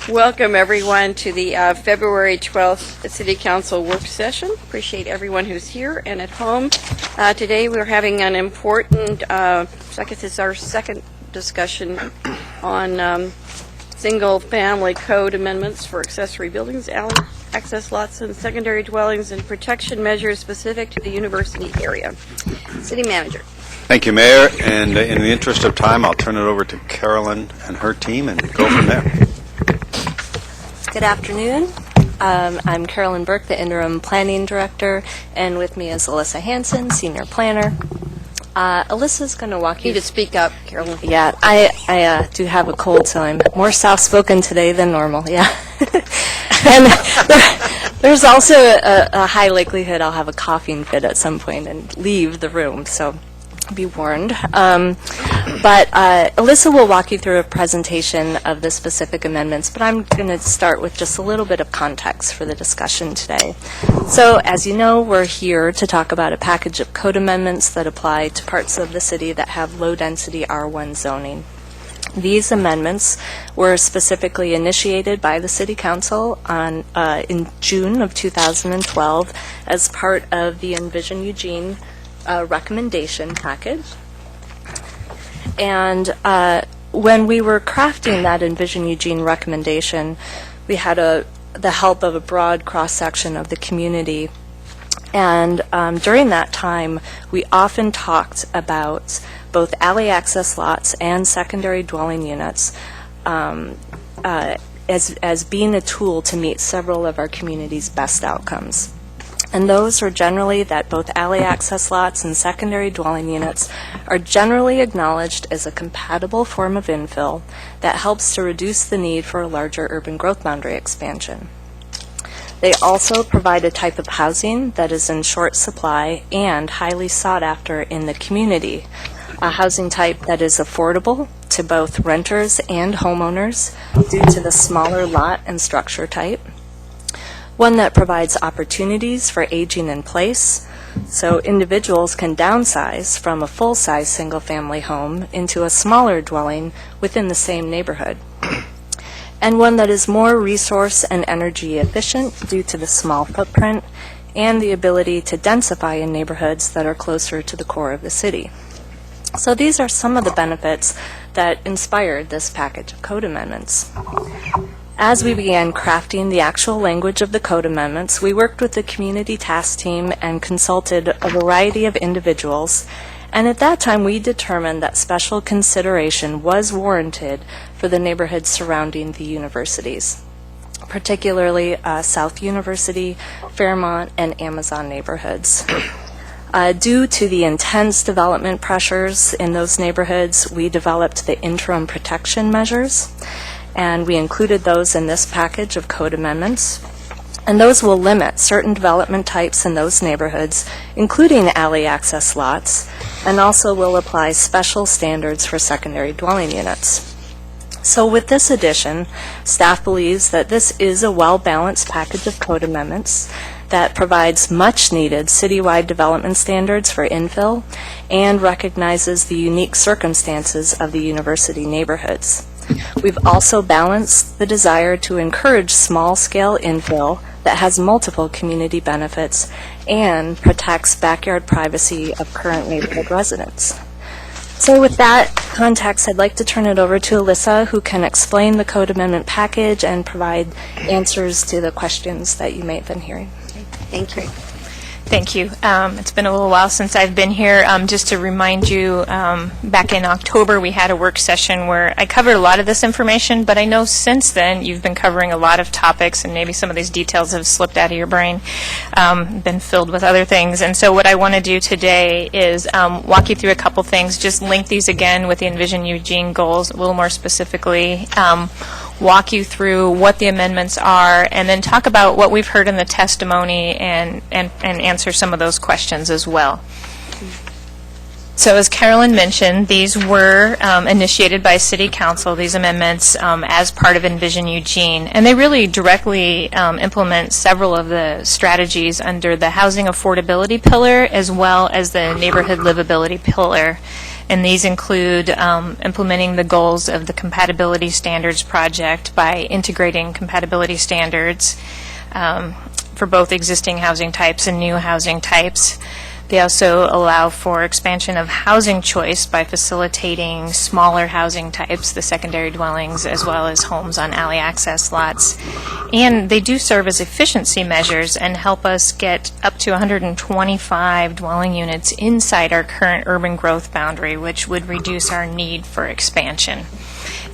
Welcome, everyone, to the February 12th City Council work session. Appreciate everyone who's here and at home. Today we're having an important, I guess it's our second discussion on single-family code amendments for accessory buildings, access lots, and secondary dwellings, and protection measures specific to the university area. City Manager. Thank you, Mayor. And in the interest of time, I'll turn it over to Carolyn and her team and go from there. Good afternoon. I'm Carolyn Burke, the Interim Planning Director, and with me is Alyssa Hansen, Senior Planner. Alyssa's going to walk you... You need to speak up, Carolyn. Yeah, I do have a cold, so I'm more soft-spoken today than normal, yeah. And there's also a high likelihood I'll have a coughing fit at some point and leave the room, so be warned. But Alyssa will walk you through a presentation of the specific amendments, but I'm going to start with just a little bit of context for the discussion today. So, as you know, we're here to talk about a package of code amendments that apply to parts of the city that have low-density R1 zoning. These amendments were specifically initiated by the City Council in June of 2012 as part of the Envision Eugene recommendation package. And when we were crafting that Envision Eugene recommendation, we had the help of a broad cross-section of the community. And during that time, we often talked about both alley access lots and secondary dwelling units as being a tool to meet several of our community's best outcomes. And those are generally that both alley access lots and secondary dwelling units are generally acknowledged as a compatible form of infill that helps to reduce the need for a larger urban growth boundary expansion. They also provide a type of housing that is in short supply and highly sought after in the community, a housing type that is affordable to both renters and homeowners due to the smaller lot and structure type, one that provides opportunities for aging in place, so individuals can downsize from a full-size single-family home into a smaller dwelling within the same neighborhood, and one that is more resource and energy efficient due to the small footprint and the ability to densify in neighborhoods that are closer to the core of the city. So these are some of the benefits that inspired this package of code amendments. As we began crafting the actual language of the code amendments, we worked with the community task team and consulted a variety of individuals, and at that time we determined that special consideration was warranted for the neighborhoods surrounding the universities, particularly South University, Fairmont, and Amazon neighborhoods. Due to the intense development pressures in those neighborhoods, we developed the interim protection measures, and we included those in this package of code amendments. And those will limit certain development types in those neighborhoods, including alley access lots, and also will apply special standards for secondary dwelling units. So with this addition, staff believes that this is a well-balanced package of code amendments that provides much-needed citywide development standards for infill and recognizes the unique circumstances of the university neighborhoods. We've also balanced the desire to encourage small-scale infill that has multiple community benefits and protects backyard privacy of current neighborhood residents. So with that context, I'd like to turn it over to Alyssa, who can explain the code amendment package and provide answers to the questions that you may have been hearing. Thank you. Thank you. It's been a little while since I've been here. Just to remind you, back in October we had a work session where I covered a lot of this information, but I know since then you've been covering a lot of topics and maybe some of these details have slipped out of your brain, been filled with other things. And so what I want to do today is walk you through a couple things, just link these again with the Envision Eugene goals a little more specifically, walk you through what the amendments are, and then talk about what we've heard in the testimony and answer some of those questions as well. So as Carolyn mentioned, these were initiated by City Council, these amendments, as part of Envision Eugene. And they really directly implement several of the strategies under the housing affordability pillar as well as the neighborhood livability pillar And these include implementing the goals of the Compatibility Standards Project by integrating compatibility standards for both existing housing types and new housing types. They also allow for expansion of housing choice by facilitating smaller housing types, the secondary dwellings, as well as homes on alley access lots. And they do serve as efficiency measures and help us get up to 125 dwelling units inside our current urban growth boundary, which would reduce our need for expansion.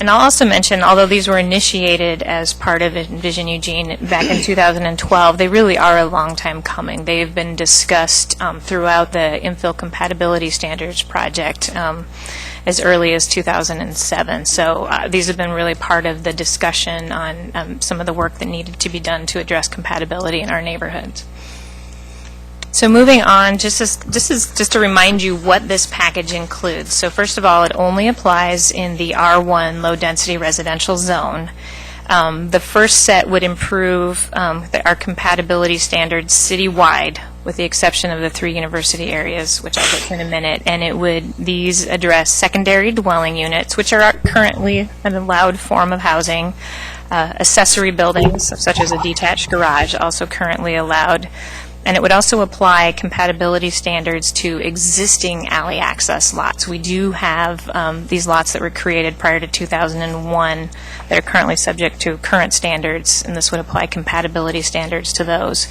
And I'll also mention, although these were initiated as part of Envision Eugene back in 2012, they really are a long time coming. They've been discussed throughout the Infill Compatibility Standards Project as early as 2007. So these have been really part of the discussion on some of the work that needed to be done to address compatibility in our neighborhoods. So moving on, this is just to remind you what this package includes. So first of all, it only applies in the R1 low-density residential zone. The first set would improve our compatibility standards citywide, with the exception of the 3 university areas, which I'll get to in a minute. And these address secondary dwelling units, which are currently an allowed form of housing. Accessory buildings, such as a detached garage, also currently allowed. And it would also apply compatibility standards to existing alley access lots. We do have these lots that were created prior to 2001 that are currently subject to current standards, and this would apply compatibility standards to those.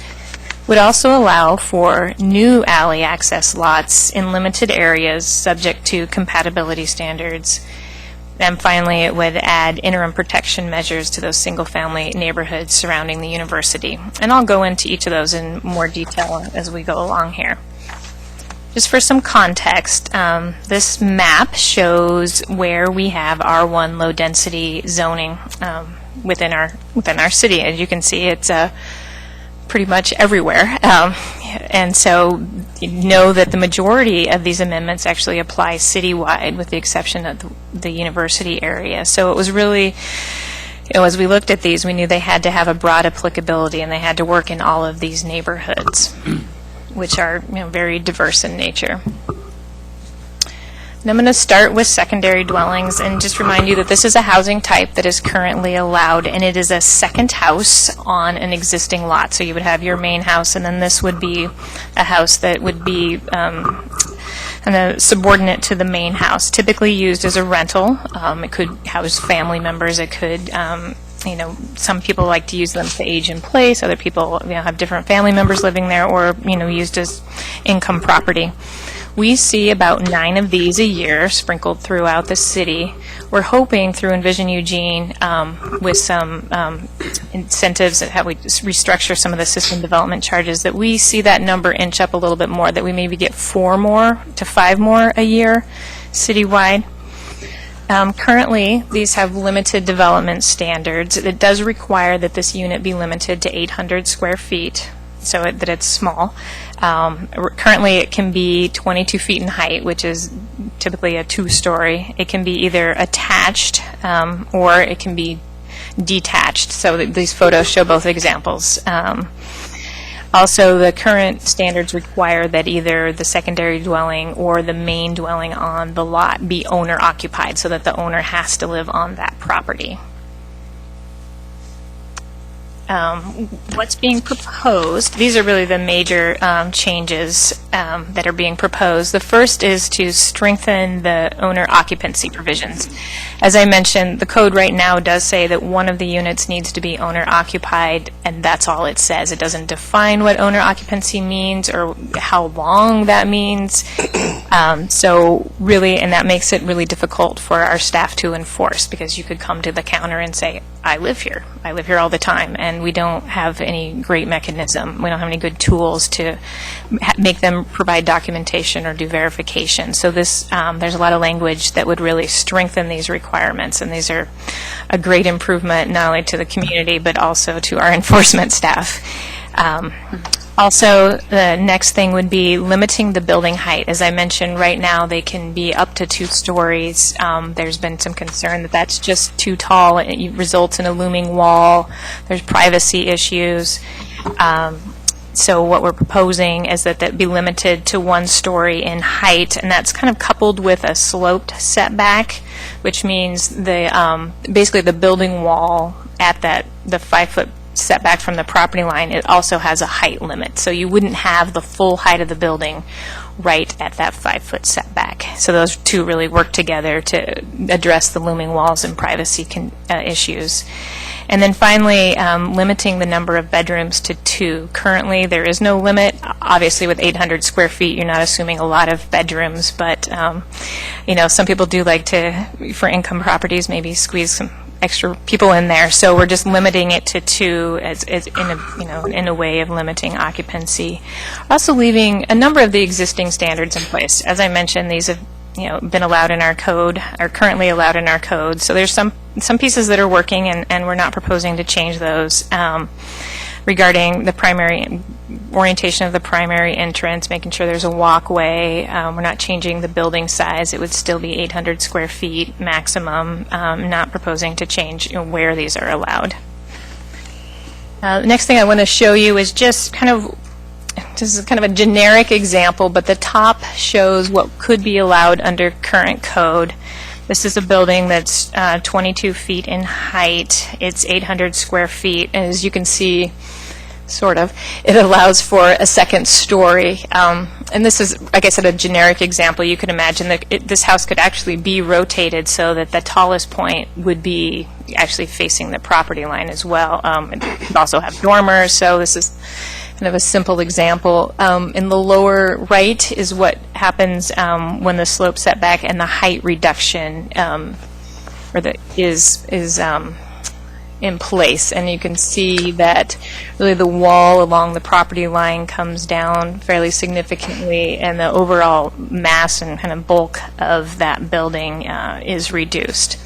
Would also allow for new alley access lots in limited areas subject to compatibility standards. And finally, it would add interim protection measures to those single-family neighborhoods surrounding the university. And I'll go into each of those in more detail as we go along here. Just for some context, this map shows where we have R1 low-density zoning within our city. As you can see, it's pretty much everywhere. And so you know that the majority of these amendments actually apply citywide, with the exception of the university area. So it was really, as we looked at these, we knew they had to have a broad applicability, and they had to work in all of these neighborhoods, which are very diverse in nature. And I'm going to start with secondary dwellings and just remind you that this is a housing type that is currently allowed, and it is a second house on an existing lot. So you would have your main house, and then this would be a house that would be subordinate to the main house, typically used as a rental. It could house family members. It could some people like to use them to age in place. Other people have different family members living there, or used as income property. We see about 9 of these a year sprinkled throughout the city. We're hoping through Envision Eugene, with some incentives and how we restructure some of the system development charges, that we see that number inch up a little bit more, that we maybe get 4 more to 5 more a year citywide. Currently, these have limited development standards. It does require that this unit be limited to 800 square feet, so that it's small. Currently, it can be 22 feet in height, which is typically a 2-story. It can be either attached or it can be detached. So these photos show both examples. Also, the current standards require that either the secondary dwelling or the main dwelling on the lot be owner-occupied, so that the owner has to live on that property. What's being proposed, these are really the major changes that are being proposed. The first is to strengthen the owner occupancy provisions. As I mentioned, the code right now does say that one of the units needs to be owner occupied, and that's all it says. It doesn't define what owner occupancy means or how long that means. So really, and that makes it really difficult for our staff to enforce, because you could come to the counter and say, I live here all the time, and we don't have any great mechanism. We don't have any good tools to make them provide documentation or do verification. So this, there's a lot of language that would really strengthen these requirements, and these are a great improvement not only to the community but also to our enforcement staff. Also, the next thing would be limiting the building height. As I mentioned, right now they can be up to 2 stories. There's been some concern that that's just too tall. It results in a looming wall. There's privacy issues. So what we're proposing is that that be limited to 1 story in height, and that's kind of coupled with a sloped setback, which means basically the building wall at the 5-foot setback from the property line, it also has a height limit. So you wouldn't have the full height of the building right at that 5-foot setback. So those two really work together to address the looming walls and privacy issues. And then finally, limiting the number of bedrooms to 2. Currently, there is no limit. Obviously, with 800 square feet, you're not assuming a lot of bedrooms, but some people do like to, for income properties, maybe squeeze some extra people in there. So we're just limiting it to 2 as in a way of limiting occupancy. Also leaving a number of the existing standards in place. As I mentioned, these have been allowed in our code, are currently allowed in our code. So there's some pieces that are working, and we're not proposing to change those. Regarding the primary orientation of the primary entrance, making sure there's a walkway. We're not changing the building size. It would still be 800 square feet maximum. Not proposing to change where these are allowed. The next thing I want to show you is just this is kind of a generic example, but the top shows what could be allowed under current code. This is a building that's 22 feet in height. It's 800 square feet, and as you can see, it allows for a 2nd story. And this is, like I said, a generic example. You could imagine that this house could actually be rotated so that the tallest point would be actually facing the property line as well. It could also have dormers, so this is kind of a simple example. In the lower right is what happens when the slope setback and the height reduction is in place. And you can see that really the wall along the property line comes down fairly significantly, and the overall mass and kind of bulk of that building is reduced.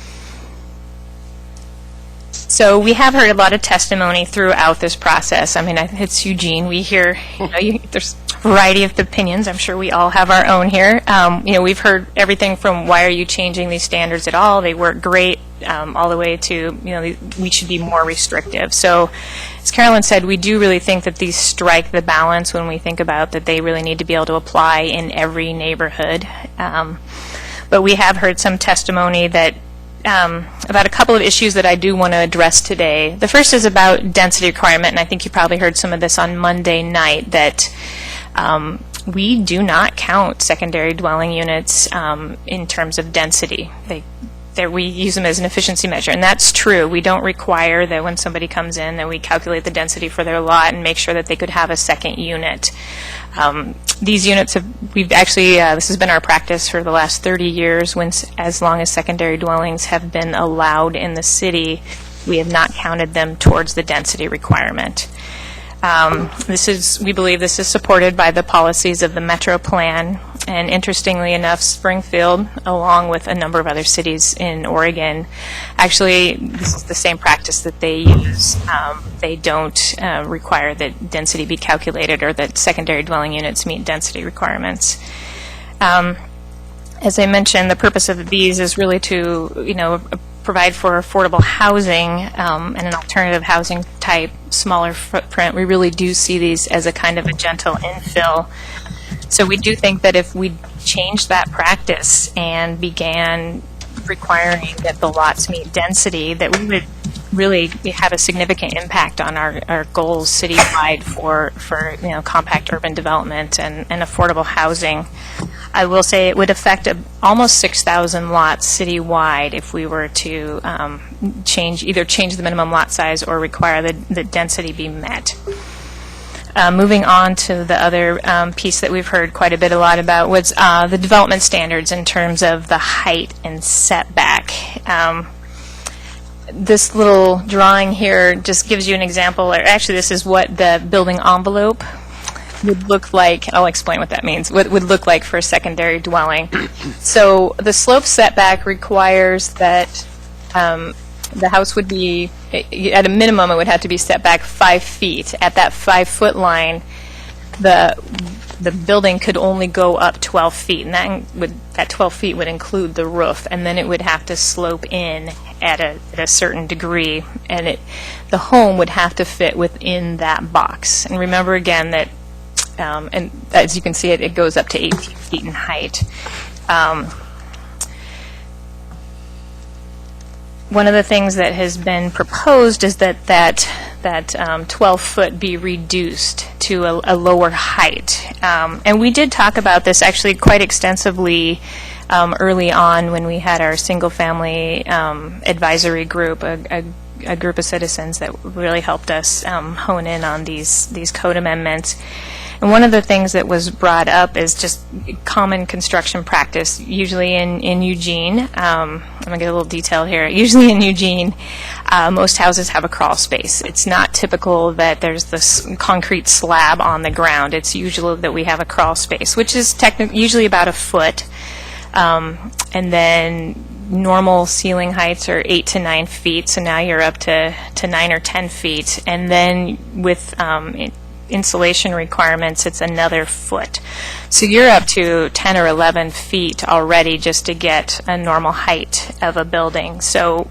So we have heard a lot of testimony throughout this process. I mean, it's Eugene. We hear, there's a variety of opinions. I'm sure we all have our own here. We've heard everything from why are you changing these standards at all? They work great, all the way to, we should be more restrictive. So as Carolyn said, we do really think that these strike the balance when we think about that they really need to be able to apply in every neighborhood. But we have heard some testimony that about a couple of issues that I do want to address today. The first is about density requirement, and I think you probably heard some of this on Monday night, that we do not count secondary dwelling units in terms of density. We use them as an efficiency measure, and that's true. We don't require that when somebody comes in that we calculate the density for their lot and make sure that they could have a 2nd unit. These units we've actually, this has been our practice for the last 30 years. As long as secondary dwellings have been allowed in the city, we have not counted them towards the density requirement. We believe this is supported by the policies of the Metro Plan, and interestingly enough, Springfield, along with a number of other cities in Oregon, actually, this is the same practice that they use. They don't require that density be calculated or that secondary dwelling units meet density requirements. As I mentioned, the purpose of these is really to, provide for affordable housing and an alternative housing type, smaller footprint. We really do see these as a kind of a gentle infill. So we do think that if we changed that practice and began requiring that the lots meet density, that we would really have a significant impact on our goals citywide for compact urban development and affordable housing. I will say it would affect almost 6,000 lots citywide if we were to either change the minimum lot size or require the density be met. Moving on to the other piece that we've heard quite a lot about was the development standards in terms of the height and setback. This little drawing here just gives you an example, or actually this is what the building envelope would look like. I'll explain what that means. What would look like for a secondary dwelling. So the slope setback requires that the house would be, at a minimum, it would have to be set back 5 feet. At that 5-foot line, the the building could only go up 12 feet, and that 12 feet would include the roof, and then it would have to slope in at a certain degree, and the home would have to fit within that box. And remember again that, and as you can see, it goes up to 18 feet in height. One of the things that has been proposed is that 12-foot be reduced to a lower height. And we did talk about this actually quite extensively early on when we had our single-family advisory group, a group of citizens that really helped us hone in on these code amendments. And one of the things that was brought up is just common construction practice, usually in Eugene. I'm going to get a little detailed here. Usually in Eugene, most houses have a crawl space. It's not typical that there's this concrete slab on the ground. It's usually that we have a crawl space, which is usually about a foot. And then normal ceiling heights are 8 to 9 feet, so now you're up to 9 or 10 feet. And then with insulation requirements, it's another foot. So you're up to 10 or 11 feet already just to get a normal height of a building. So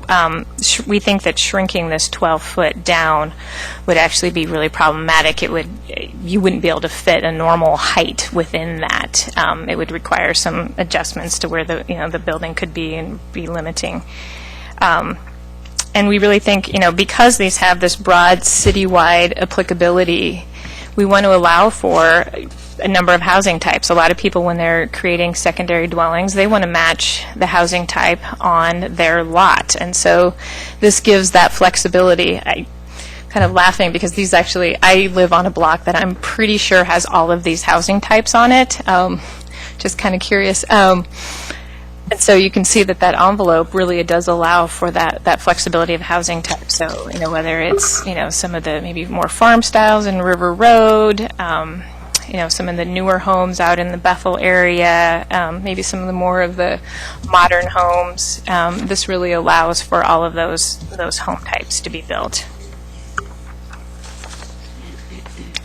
we think that shrinking this 12-foot down would actually be really problematic. You wouldn't be able to fit a normal height within that. It would require some adjustments to where the building could be and be limiting. And we really think, because these have this broad citywide applicability, we want to allow for a number of housing types. A lot of people, when they're creating secondary dwellings, they want to match the housing type on their lot. And so this gives that flexibility. I'm kind of laughing because I live on a block that I'm pretty sure has all of these housing types on it. Just kind of curious. And so you can see that envelope really does allow for that flexibility of housing type. So, whether it's, some of the maybe more farm styles in River Road, some of the newer homes out in the Bethel area, maybe some of the more of the modern homes. This really allows for all of those home types to be built.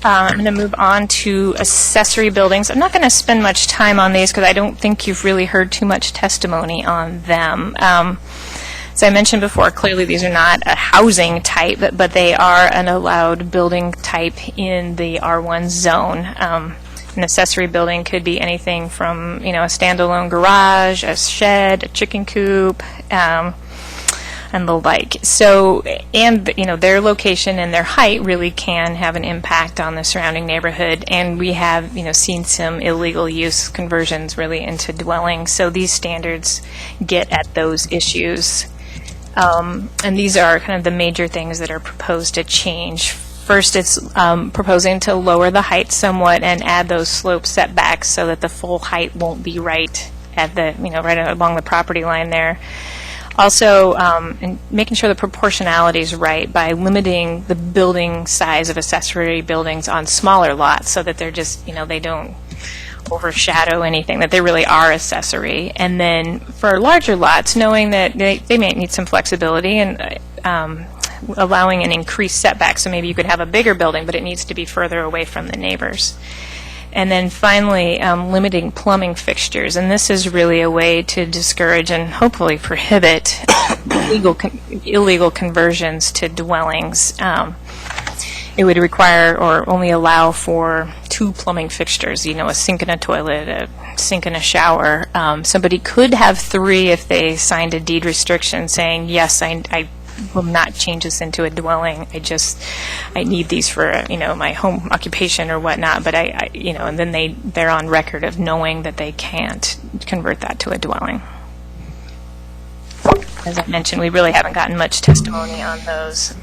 I'm going to move on to accessory buildings. I'm not going to spend much time on these because I don't think you've really heard too much testimony on them. As I mentioned before, clearly these are not a housing type, but they are an allowed building type in the R1 zone. An accessory building could be anything from, a standalone garage, a shed, a chicken coop, and the like. So, and their location and their height really can have an impact on the surrounding neighborhood. And we have, seen some illegal use conversions really into dwellings. So these standards get at those issues. And these are kind of the major things that are proposed to change. First, it's proposing to lower the height somewhat and add those slope setbacks so that the full height won't be right at the, right along the property line there. Also, and making sure the proportionality is right by limiting the building size of accessory buildings on smaller lots so that they're just, they don't overshadow anything, that they really are accessory. And then for larger lots, knowing that they may need some flexibility and allowing an increased setback. So maybe you could have a bigger building, but it needs to be further away from the neighbors. And then finally, limiting plumbing fixtures. And this is really a way to discourage and hopefully prohibit illegal conversions to dwellings. It would require or only allow for 2 plumbing fixtures, a sink and a toilet, a sink and a shower. Somebody could have 3 if they signed a deed restriction saying, yes, I will not change this into a dwelling. I need these for my home occupation or whatnot. But and then they're on record of knowing that they can't convert that to a dwelling. As I mentioned, we really haven't gotten much testimony on those.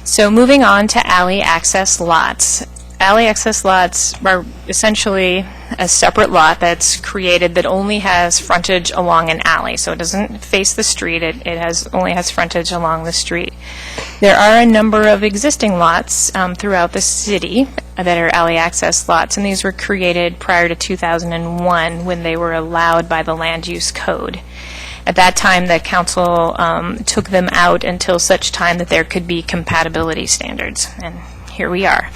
So moving on to alley access lots. Alley access lots are essentially a separate lot that's created that only has frontage along an alley. So it doesn't face the street. It only has frontage along the street. There are a number of existing lots throughout the city that are alley access lots, and these were created prior to 2001 when they were allowed by the land use code. At that time, the council took them out until such time that there could be compatibility standards, and here we are.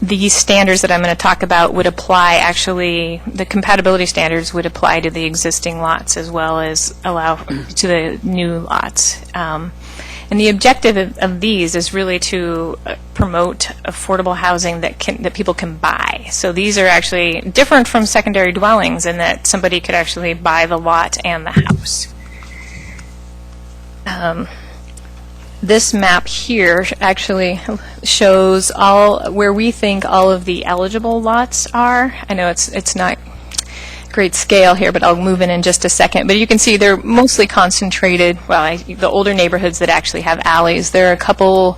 these standards that I'm going to talk about would apply, actually, the compatibility standards would apply to the existing lots as well as allow to the new lots. And the objective of these is really to promote affordable housing that people can buy. So these are actually different from secondary dwellings in that somebody could actually buy the lot and the house. This map here actually shows where we think all of the eligible lots are. I know it's not great scale here, but I'll move in just a second. But you can see they're mostly concentrated, the older neighborhoods that actually have alleys. There are a couple,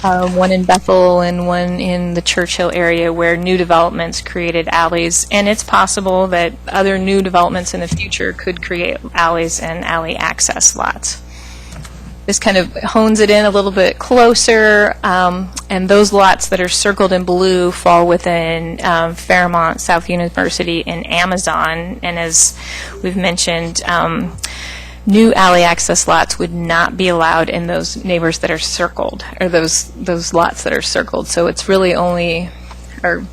one in Bethel and one in the Churchill area where new developments created alleys. And it's possible that other new developments in the future could create alleys and alley access lots. This kind of hones it in a little bit closer, and those lots that are circled in blue fall within Fairmont, South University, and Amazon. And as we've mentioned, new alley access lots would not be allowed in those neighbors that are circled, or those lots that are circled. So it's really only our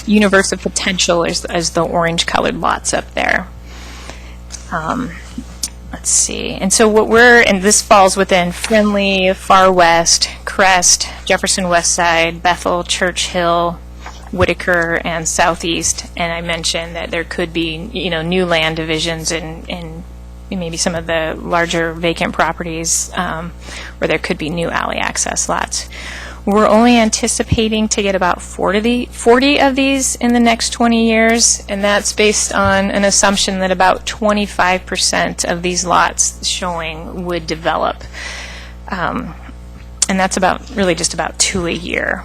universe of potential as the orange-colored lots up there. Let's see. And so and this falls within Friendly, Far West, Crest, Jefferson West Side, Bethel, Churchill, Whitaker, and Southeast. And I mentioned that there could be, new land divisions in maybe some of the larger vacant properties where there could be new alley access lots. We're only anticipating to get about 40 of these in the next 20 years, and that's based on an assumption that about 25% of these lots showing would develop. And that's really just about 2 a year.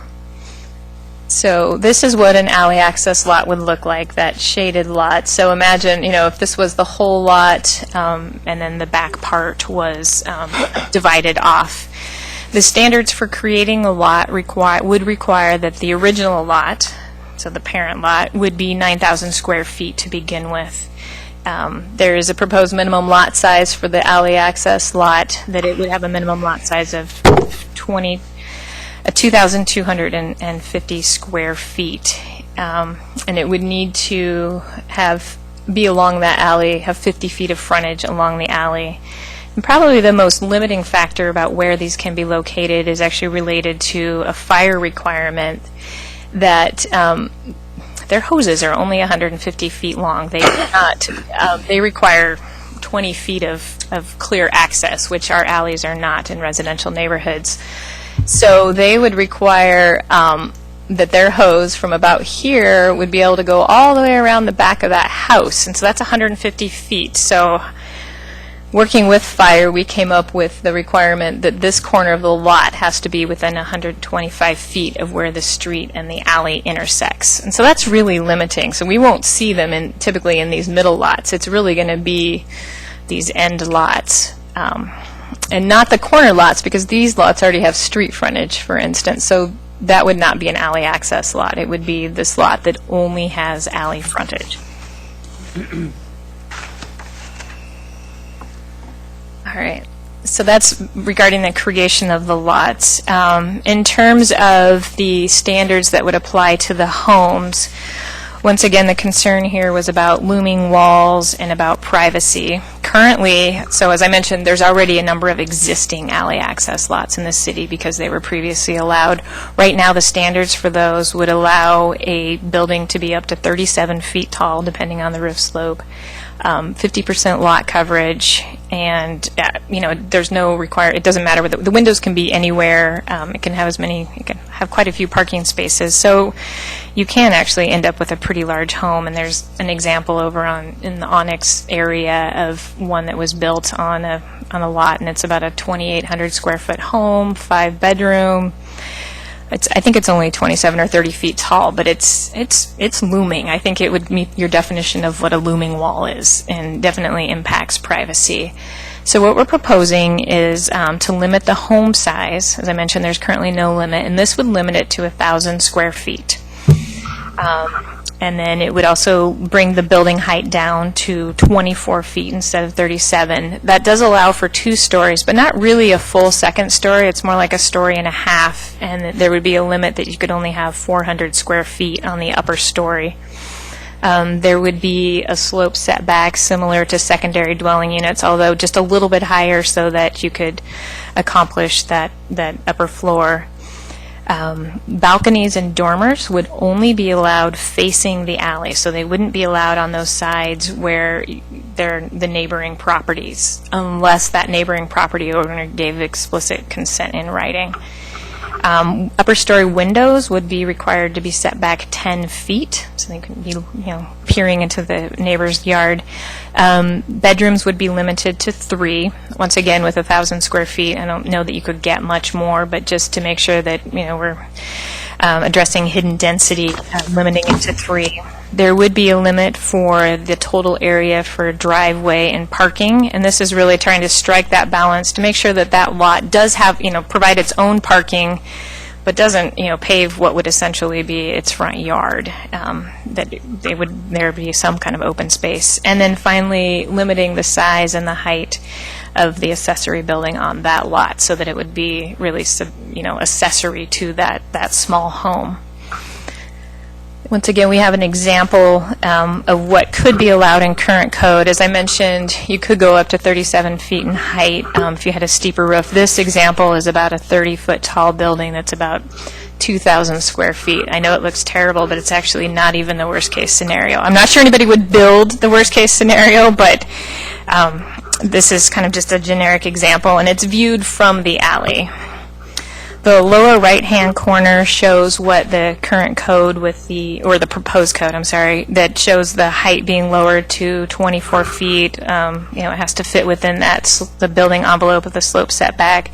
So this is what an alley access lot would look like, that shaded lot. So imagine, if this was the whole lot and then the back part was divided off. The standards for creating a lot would require that the original lot, so the parent lot, would be 9,000 square feet to begin with. There is a proposed minimum lot size for the alley access lot, that it would have a minimum lot size of 2,250 square feet. And it would need to be along that alley, have 50 feet of frontage along the alley. And probably the most limiting factor about where these can be located is actually related to a fire requirement that their hoses are only 150 feet long. They require 20 feet of clear access, which our alleys are not in residential neighborhoods. So they would require that their hose from about here would be able to go all the way around the back of that house. And so that's 150 feet. So working with fire, we came up with the requirement that this corner of the lot has to be within 125 feet of where the street and the alley intersects. And so that's really limiting. So we won't see them typically in these middle lots. It's really going to be these end lots. And not the corner lots, because these lots already have street frontage, for instance. So that would not be an alley access lot. It would be this lot that only has alley frontage. All right, so that's regarding the creation of the lots. In terms of the standards that would apply to the homes, once again, the concern here was about looming walls and about privacy. Currently, so as I mentioned, there's already a number of existing alley access lots in the city because they were previously allowed. Right now, the standards for those would allow a building to be up to 37 feet tall, depending on the roof slope. 50% lot coverage, and there's no it doesn't matter what the windows can be anywhere. It can have quite a few parking spaces, so you can actually end up with a pretty large home. And there's an example over in the Onyx area of one that was built on a lot, and it's about a 2,800 square foot home, 5-bedroom. I think it's only 27 or 30 feet tall, but it's looming. I think it would meet your definition of what a looming wall is, and definitely impacts privacy. So what we're proposing is to limit the home size. As I mentioned, there's currently no limit, and this would limit it to 1,000 square feet. And then it would also bring the building height down to 24 feet instead of 37. That does allow for 2 stories, but not really a full second story. It's more like a story and a half, and there would be a limit that you could only have 400 square feet on the upper story. There would be a slope setback similar to secondary dwelling units, although just a little bit higher so that you could accomplish that upper floor. Balconies and dormers would only be allowed facing the alley, so they wouldn't be allowed on those sides where they're the neighboring properties, unless that neighboring property owner gave explicit consent in writing. Upper story windows would be required to be set back 10 feet, so they couldn't be, peering into the neighbor's yard. Bedrooms would be limited to 3. Once again, with 1,000 square feet, I don't know that you could get much more, but just to make sure that we're addressing hidden density, limiting it to 3. There would be a limit for the total area for driveway and parking, and this is really trying to strike that balance to make sure that that lot does have, provide its own parking, but doesn't, pave what would essentially be its front yard, that there be some kind of open space. And then finally, limiting the size and the height of the accessory building on that lot so that it would be really, accessory to that small home. Once again, we have an example of what could be allowed in current code. As I mentioned, you could go up to 37 feet in height if you had a steeper roof. This example is about a 30-foot tall building that's about 2,000 square feet. I know it looks terrible, but it's actually not even the worst-case scenario. I'm not sure anybody would build the worst-case scenario, but this is kind of just a generic example, and it's viewed from the alley. The lower right-hand corner shows what the current code or the proposed code, that shows the height being lowered to 24 feet. It has to fit within the building envelope of the slope setback.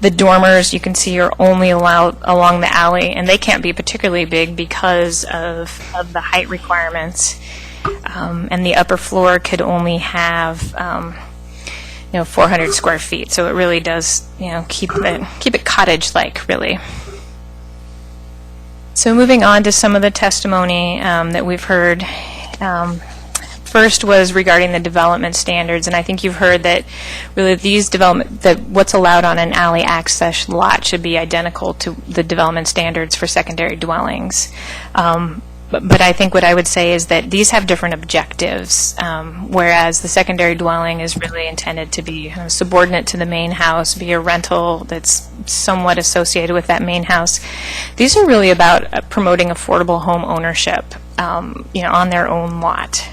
The dormers, you can see, are only allowed along the alley, and they can't be particularly big because of the height requirements. And the upper floor could only have 400 square feet. So it really does, keep it cottage-like, really. So moving on to some of the testimony that we've heard. First was regarding the development standards, and I think you've heard that really that what's allowed on an alley access lot should be identical to the development standards for secondary dwellings. But I think what I would say is that these have different objectives, whereas the secondary dwelling is really intended to be subordinate to the main house, be a rental that's somewhat associated with that main house. These are really about promoting affordable home ownership, on their own lot.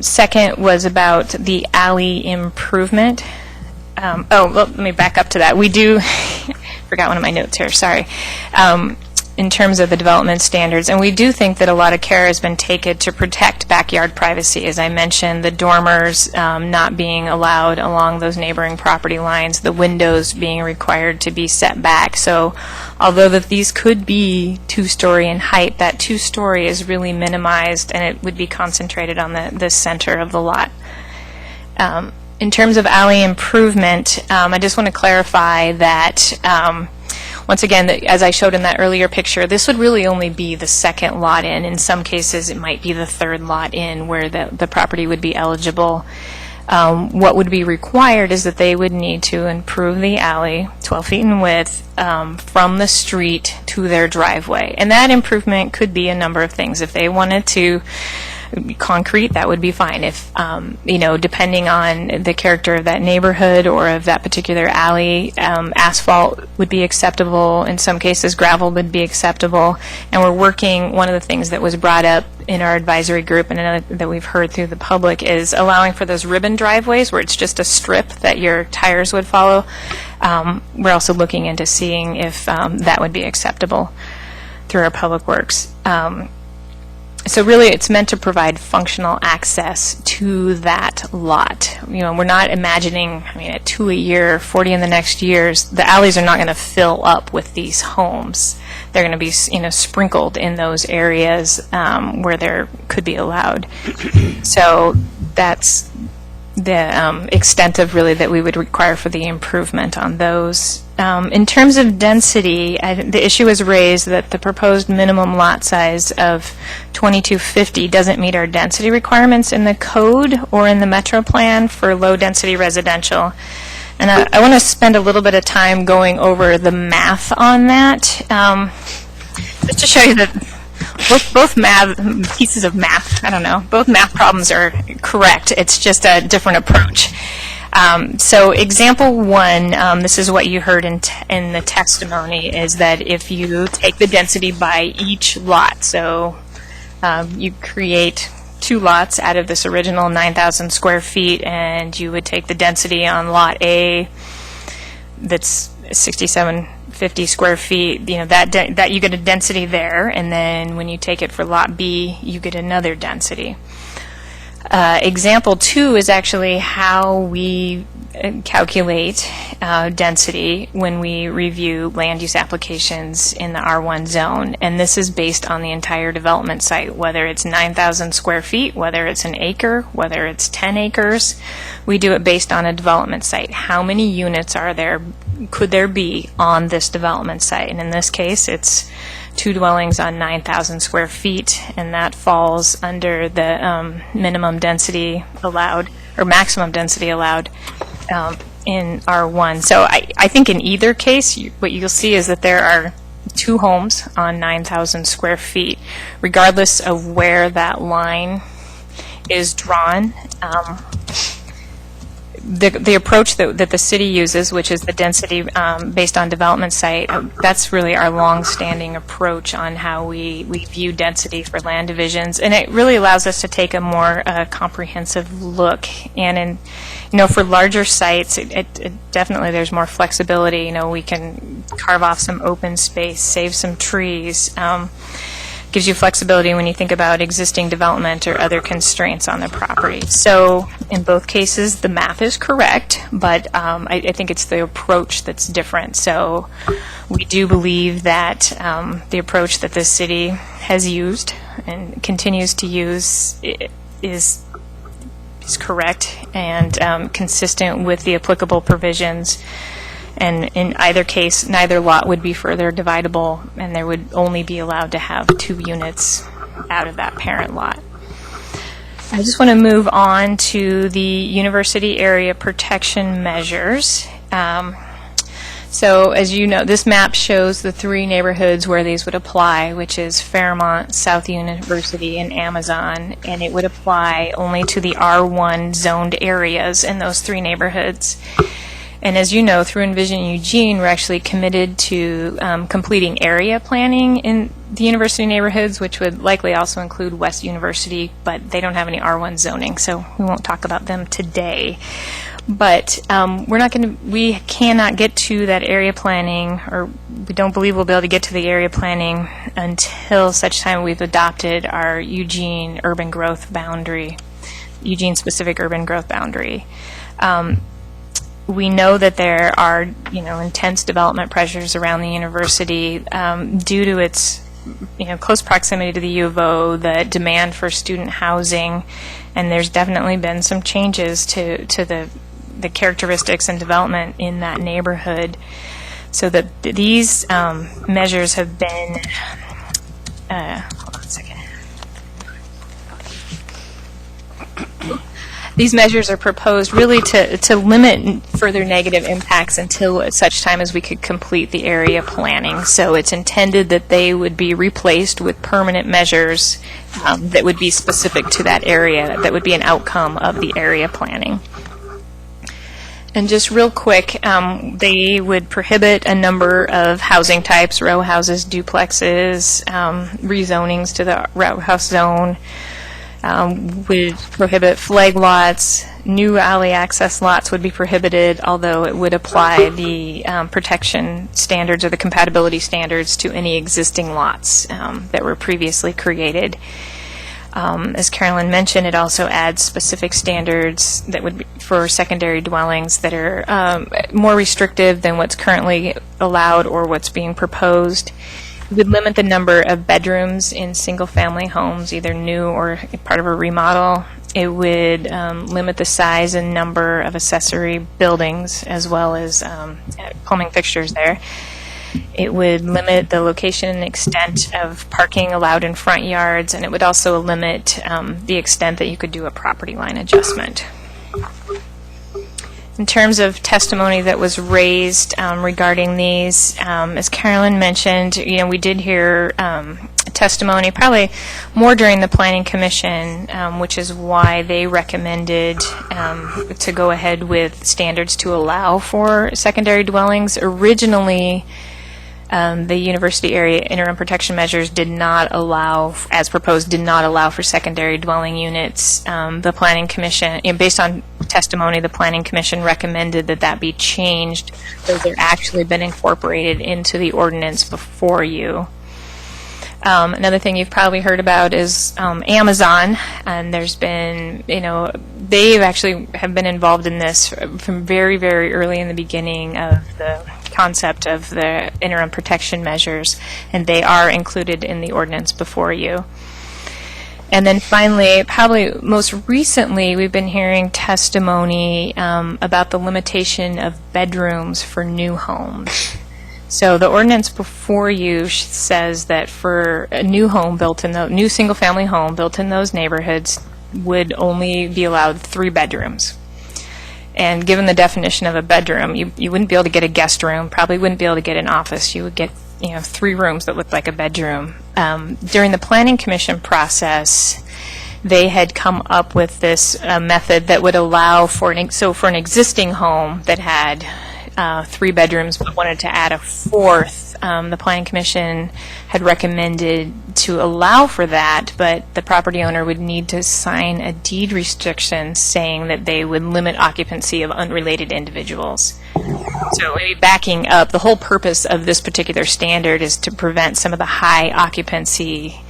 Second was about the alley improvement. Let me back up to that. We do, forgot one of my notes here, sorry, in terms of the development standards. And we do think that a lot of care has been taken to protect backyard privacy. As I mentioned, the dormers not being allowed along those neighboring property lines, the windows being required to be set back. So although that these could be 2-story in height, that 2-story is really minimized, and it would be concentrated on the center of the lot. In terms of alley improvement, I just want to clarify that, once again, as I showed in that earlier picture, this would really only be the second lot in. In some cases, it might be the third lot in where the property would be eligible. What would be required is that they would need to improve the alley 12 feet in width from the street to their driveway. And that improvement could be a number of things. If they wanted to concrete, that would be fine. If, depending on the character of that neighborhood or of that particular alley, asphalt would be acceptable. In some cases, gravel would be acceptable. And we're working, one of the things that was brought up in our advisory group and another that we've heard through the public is allowing for those ribbon driveways where it's just a strip that your tires would follow. We're also looking into seeing if that would be acceptable through our public works. So really, it's meant to provide functional access to that lot. We're not imagining, at 2 a year, 40 in the next years, the alleys are not going to fill up with these homes. They're going to be, sprinkled in those areas where there could be allowed. So that's extent of really that we would require for the improvement on those. In terms of density, the issue is raised that the proposed minimum lot size of 2250 doesn't meet our density requirements in the code or in the metro plan for low-density residential. And I want to spend a little bit of time going over the math on that, just to show you that both pieces of math, both math problems are correct. It's just a different approach. So example one, this is what you heard in the testimony, is that if you take the density by each lot, so you create 2 lots out of this original 9,000 square feet, and you would take the density on lot A that's 6,750 square feet, that you get a density there, and then when you take it for lot B, you get another density. Example 2 is actually how we calculate density when we review land use applications in the R1 zone, and this is based on the entire development site, whether it's 9,000 square feet, whether it's an acre, whether it's 10 acres. We do it based on a development site. How many units could there be on this development site? And in this case, it's 2 dwellings on 9,000 square feet, and that falls under the minimum density allowed, or maximum density allowed in R1. So I think in either case, what you'll see is that there are 2 homes on 9,000 square feet, regardless of where that line is drawn. The approach that the city uses, which is the density based on development site, that's really our long-standing approach on how we view density for land divisions, and it really allows us to take a more comprehensive look. And for larger sites, it definitely there's more flexibility. We can carve off some open space, save some trees. Gives you flexibility when you think about existing development or other constraints on the property. So in both cases, the math is correct, but I think it's the approach that's different. So we do believe that the approach that the city has used and continues to use is correct and consistent with the applicable provisions. And in either case, neither lot would be further dividable, and there would only be allowed to have 2 units out of that parent lot. I just want to move on to the university area protection measures. So as you know, this map shows the 3 neighborhoods where these would apply, which is Fairmont, South University, and Amazon, and it would apply only to the R1 zoned areas in those 3 neighborhoods. And as you know, through Envision Eugene, we're actually committed to completing area planning in the university neighborhoods, which would likely also include West University, but they don't have any R1 zoning, so we won't talk about them today. But we cannot get to that area planning, or we don't believe we'll be able to get to the area planning until such time we've adopted our Eugene urban growth boundary, Eugene-specific urban growth boundary. We know that there are, intense development pressures around the university due to its, close proximity to the U of O, the demand for student housing, and there's definitely been some changes to the characteristics and development in that neighborhood, so that these measures have been. Hold on a second. These measures are proposed really to limit further negative impacts until such time as we could complete the area planning. So it's intended that they would be replaced with permanent measures that would be specific to that area, that would be an outcome of the area planning. And just real quick, they would prohibit a number of housing types, row houses, duplexes, rezonings to the row house zone, would prohibit flag lots. New alley access lots would be prohibited, although it would apply the protection standards or the compatibility standards to any existing lots that were previously created. As Carolyn mentioned, it also adds specific standards that would be for secondary dwellings that are more restrictive than what's currently allowed or what's being proposed. It would limit the number of bedrooms in single-family homes, either new or part of a remodel. It would limit the size and number of accessory buildings as well as plumbing fixtures there. It would limit the location and extent of parking allowed in front yards, and it would also limit the extent that you could do a property line adjustment. In terms of testimony that was raised regarding these, as Carolyn mentioned, we did hear testimony probably more during the Planning Commission, which is why they recommended to go ahead with standards to allow for secondary dwellings. Originally, the university area interim protection measures did not allow, as proposed, did not allow for secondary dwelling units. The Planning Commission, based on testimony, the Planning Commission recommended that that be changed. Those have actually been incorporated into the ordinance before you. Another thing you've probably heard about is Amazon, and there's been, they actually have been involved in this from very, very early in the beginning of the concept of the interim protection measures, and they are included in the ordinance before you. And then finally, probably most recently, we've been hearing testimony about the limitation of bedrooms for new homes. So the ordinance before you says that for a new home built in the new single-family home built in those neighborhoods would only be allowed 3 bedrooms. And given the definition of a bedroom, you wouldn't be able to get a guest room, probably wouldn't be able to get an office. You would get 3 rooms that looked like a bedroom. During the Planning Commission process, they had come up with this method that would allow for an existing home that had 3 bedrooms but wanted to add a 4th. The Planning Commission had recommended to allow for that, but the property owner would need to sign a deed restriction saying that they would limit occupancy of unrelated individuals. So maybe backing up, the whole purpose of this particular standard is to prevent some of the high occupancy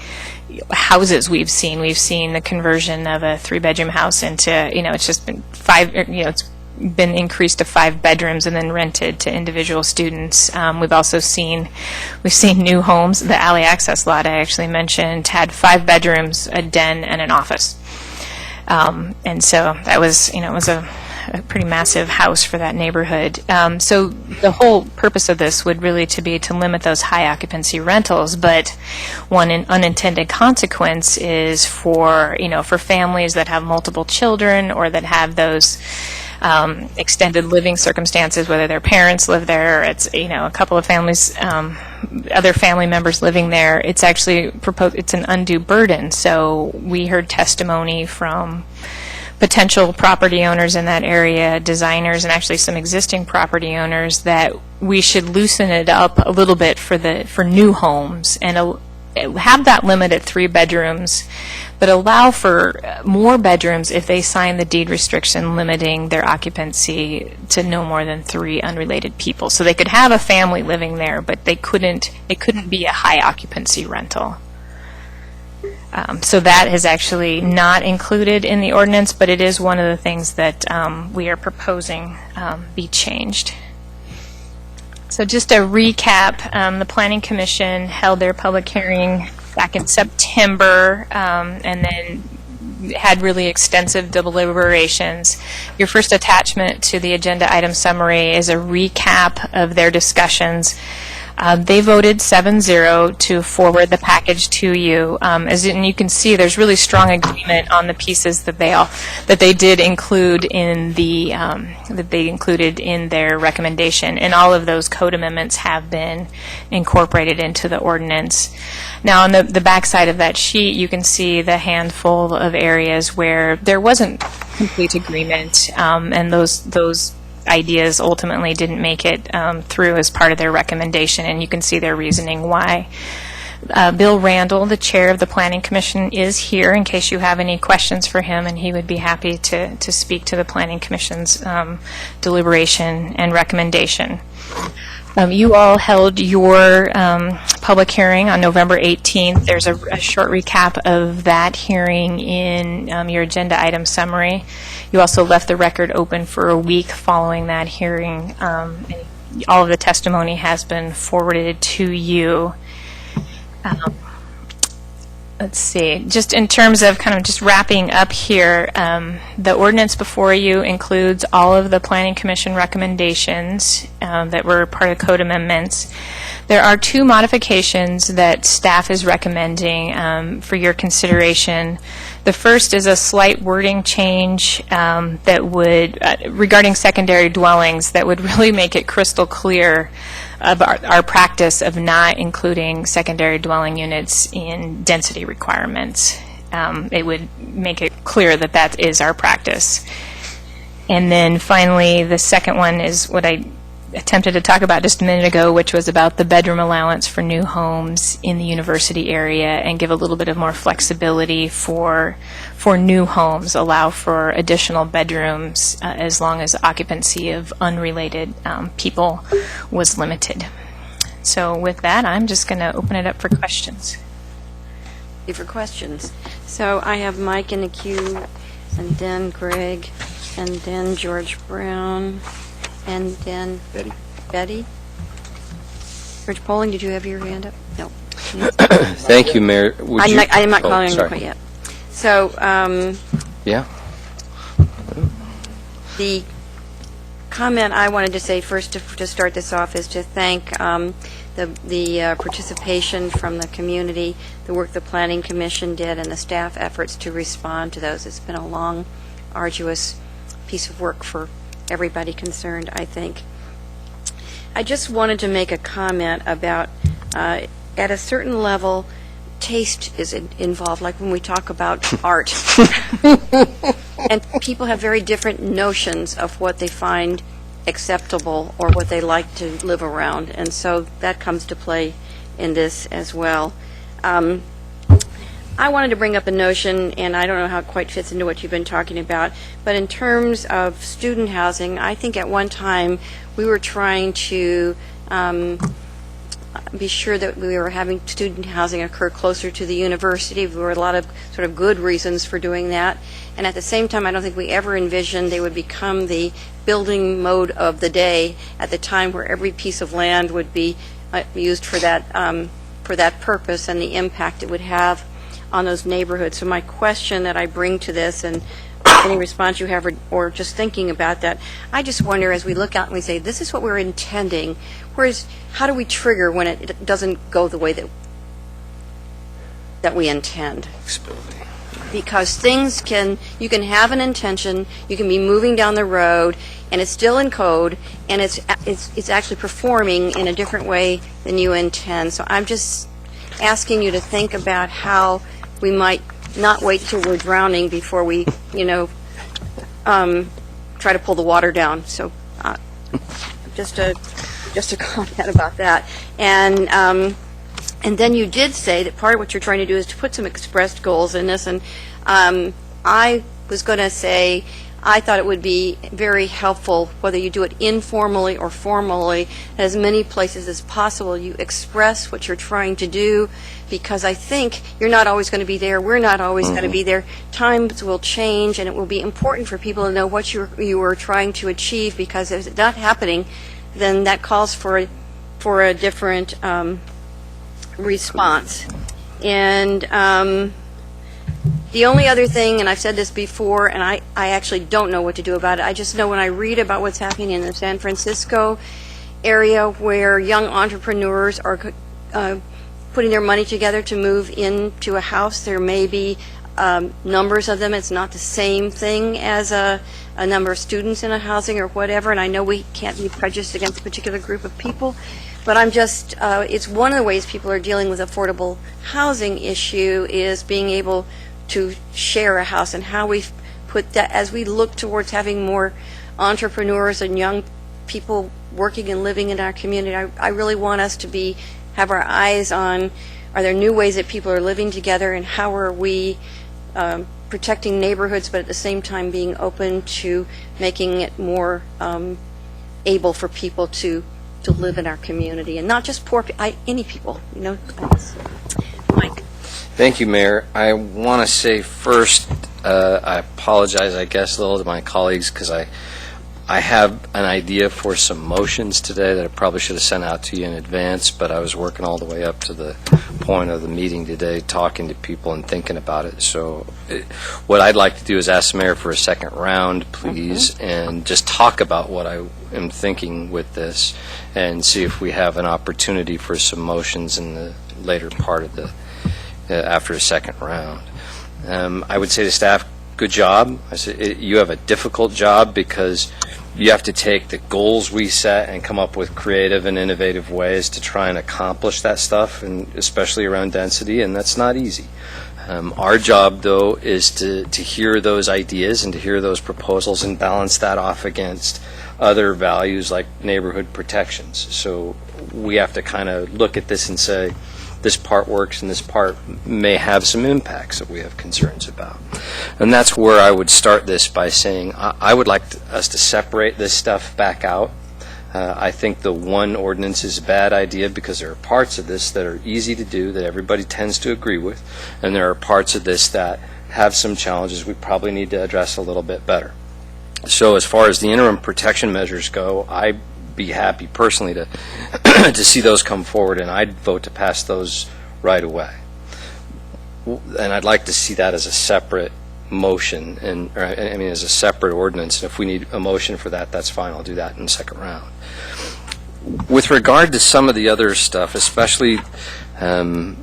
houses we've seen. We've seen the conversion of a 3-bedroom house into, it's just been it's been increased to 5 bedrooms and then rented to individual students. We've also seen new homes. The alley access lot I actually mentioned had 5 bedrooms, a den, and an office. And so that was, it was a pretty massive house for that neighborhood. So the whole purpose of this would really be to limit those high occupancy rentals, but one unintended consequence is for families that have multiple children or that have those extended living circumstances, whether their parents live there, it's a couple of families, other family members living there. It's actually it's an undue burden. So we heard testimony from potential property owners in that area, designers, and actually some existing property owners that we should loosen it up a little bit for new homes and have that limit at 3 bedrooms, but allow for more bedrooms if they sign the deed restriction limiting their occupancy to no more than 3 unrelated people. So they could have a family living there, but it couldn't be a high occupancy rental. So that is actually not included in the ordinance, but it is one of the things that we are proposing be changed. So just a recap, the Planning Commission held their public hearing back in September and then had really extensive deliberations. Your first attachment to the agenda item summary is a recap of their discussions. They voted 7-0 to forward the package to you. And you can see, there's really strong agreement on the pieces that they did include in that they included in their recommendation, and all of those code amendments have been incorporated into the ordinance. Now, on the back side of that sheet, you can see the handful of areas where there wasn't complete agreement, and those ideas ultimately didn't make it through as part of their recommendation, and you can see their reasoning why. Bill Randall, the chair of the Planning Commission, is here in case you have any questions for him, and he would be happy to speak to the Planning Commission's deliberation and recommendation. You all held your public hearing on November 18th. There's a short recap of that hearing in your agenda item summary. You also left the record open for a week following that hearing. And all of the testimony has been forwarded to you. let's see, just in terms of kind of just wrapping up here, the ordinance before you includes all of the Planning Commission recommendations that were part of code amendments. There are two modifications that staff is recommending for your consideration. The first is a slight wording change that would, regarding secondary dwellings, that would really make it crystal clear of our practice of not including secondary dwelling units in density requirements. It would make it clear that that is our practice. And then finally, the second one is what I attempted to talk about just a minute ago, which was about the bedroom allowance for new homes in the university area, and give a little bit of more flexibility for new homes, allow for additional bedrooms as long as occupancy of unrelated people was limited. So with that, I'm just going to open it up for questions. For questions. So I have Mike in the queue, and then Greg, and then George Brown, and then Betty. George Poling, did you have your hand up? No. Thank you, Mayor. I'm not Oh, calling you sorry. quite yet. So Yeah. the comment I wanted to say first to start this off is to thank the participation from the community, the work the Planning Commission did, and the staff efforts to respond to those. It's been a long, arduous piece of work for everybody concerned, I think. I just wanted to make a comment about, at a certain level, taste is involved, like when we talk about art. And people have very different notions of what they find acceptable or what they like to live around, and so that comes to play in this as well. I wanted to bring up a notion, and I don't know how it quite fits into what you've been talking about, but in terms of student housing, I think at one time we were trying to be sure that we were having student housing occur closer to the university. There were a lot of sort of good reasons for doing that. And at the same time, I don't think we ever envisioned they would become the building mode of the day at the time where every piece of land would be used for that purpose and the impact it would have on those neighborhoods. So my question that I bring to this, and any response you have or just thinking about that, I just wonder as we look out and we say, this is what we're intending, how do we trigger when it doesn't go the way that we intend? Because you can have an intention, you can be moving down the road, and it's still in code, and it's actually performing in a different way than you intend. So I'm just asking you to think about how we might not wait till we're drowning before we, try to pull the water down. So just a comment about that. And then you did say that part of what you're trying to do is to put some expressed goals in this. And I was going to say I thought it would be very helpful, whether you do it informally or formally, as many places as possible you express what you're trying to do, because I think you're not always going to be there, we're not always going to be there. Times will change, and it will be important for people to know what you are trying to achieve, because if it's not happening, then that calls for a different response. And the only other thing, and I've said this before, and I actually don't know what to do about it. I just know when I read about what's happening in the San Francisco area where young entrepreneurs are putting their money together to move into a house, there may be numbers of them. It's not the same thing as a number of students in a housing or whatever, and I know we can't be prejudiced against a particular group of people, but I'm just, it's one of the ways people are dealing with affordable housing issue is being able to share a house, and how we put that as we look towards having more entrepreneurs and young people working and living in our community. I really want us to have our eyes on, are there new ways that people are living together, and how are we protecting neighborhoods, but at the same time being open to making it more able for people to live in our community, and not just poor people, any people, Mike. Thank you, Mayor. I want to say first, I apologize, I guess, a little to my colleagues, because I have an idea for some motions today that I probably should have sent out to you in advance, but I was working all the way up to the point of the meeting today, talking to people and thinking about it. So what I'd like to do is ask the mayor for a second round, please, and just talk about what I am thinking with this and see if we have an opportunity for some motions in the later part of the, after a second round. I would say to staff, good job. I said, you have a difficult job because you have to take the goals we set and come up with creative and innovative ways to try and accomplish that stuff, and especially around density, and that's not easy. Our job, though, is to hear those ideas and to hear those proposals and balance that off against other values like neighborhood protections. So we have to kind of look at this and say, this part works and this part may have some impacts that we have concerns about. And that's where I would start this by saying I would like us to separate this stuff back out. I think the one ordinance is a bad idea because there are parts of this that are easy to do that everybody tends to agree with, and there are parts of this that have some challenges we probably need to address a little bit better. So as far as the interim protection measures go, I'd be happy personally to to see those come forward, and I'd vote to pass those right away. And I'd like to see that as a separate motion, and I mean as a separate ordinance. And if we need a motion for that, that's fine. I'll do that in the second round. With regard to some of the other stuff, especially the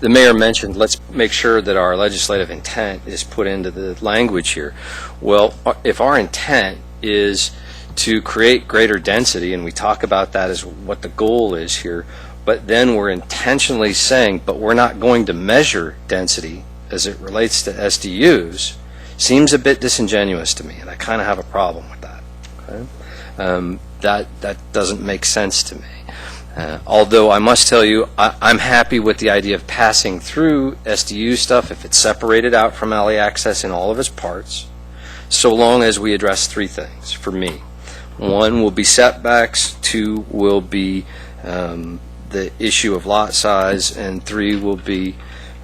mayor mentioned, let's make sure that our legislative intent is put into the language here. Well, if our intent is to create greater density, and we talk about that as what the goal is here, but then we're intentionally saying, but we're not going to measure density as it relates to SDUs, seems a bit disingenuous to me, and I kind of have a problem with that. Okay? That doesn't make sense to me. Although I must tell you, I'm happy with the idea of passing through SDU stuff if it's separated out from alley access in all of its parts, so long as we address three things for me. One will be setbacks, two will be the issue of lot size, and three will be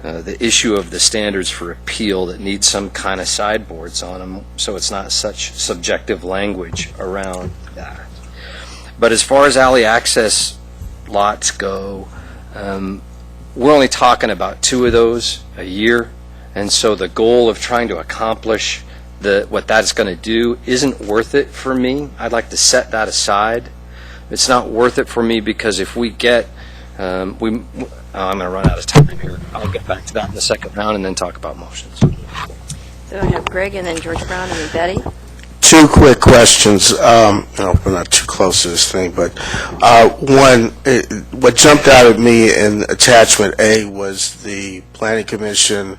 the issue of the standards for appeal that need some kind of sideboards on them, so it's not such subjective language around that. But as far as alley access lots go, we're only talking about 2 of those a year, and so the goal of trying to accomplish what that's going to do isn't worth it for me. I'd like to set that aside. It's not worth it for me because if we get, I'm going to run out of time here. I'll get back to that in the second round and then talk about motions. So I have Greg and then George Brown and then Betty. 2 quick questions. No, we're not too close to this thing, but one, what jumped out at me in attachment A was the Planning Commission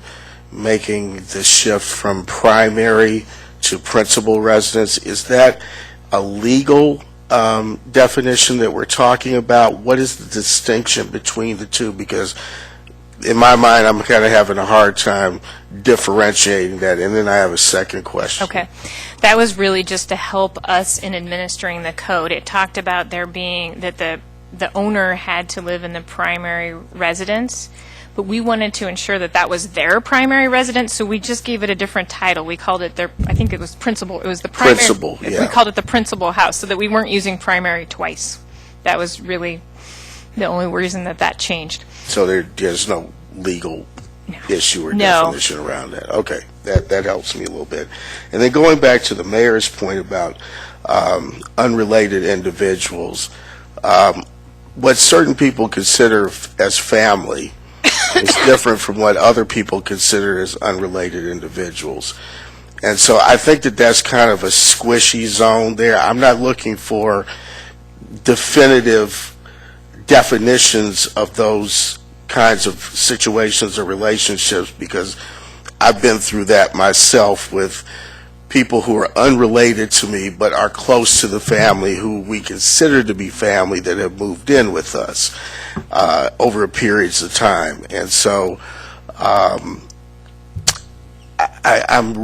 making the shift from primary to principal residence. Is that a legal definition that we're talking about? What is the distinction between the two? Because in my mind, I'm kind of having a hard time differentiating that. And then I have a second question. Okay. That was really just to help us in administering the code. It talked about there being that the owner had to live in the primary residence, but we wanted to ensure that that was their primary residence, so we just gave it a different title. We called it I think it was principal. It was the primary. Principal, yeah. We called it the principal house, so that we weren't using primary twice. That was really the only reason that changed. So there's no legal issue or No. definition around that. Okay, that helps me a little bit. And then going back to the mayor's point about unrelated individuals, what certain people consider as family is different from what other people consider as unrelated individuals. And so I think that that's kind of a squishy zone there. I'm not looking for definitive definitions of those kinds of situations or relationships, because I've been through that myself with people who are unrelated to me but are close to the family, who we consider to be family, that have moved in with us over periods of time. And so I'm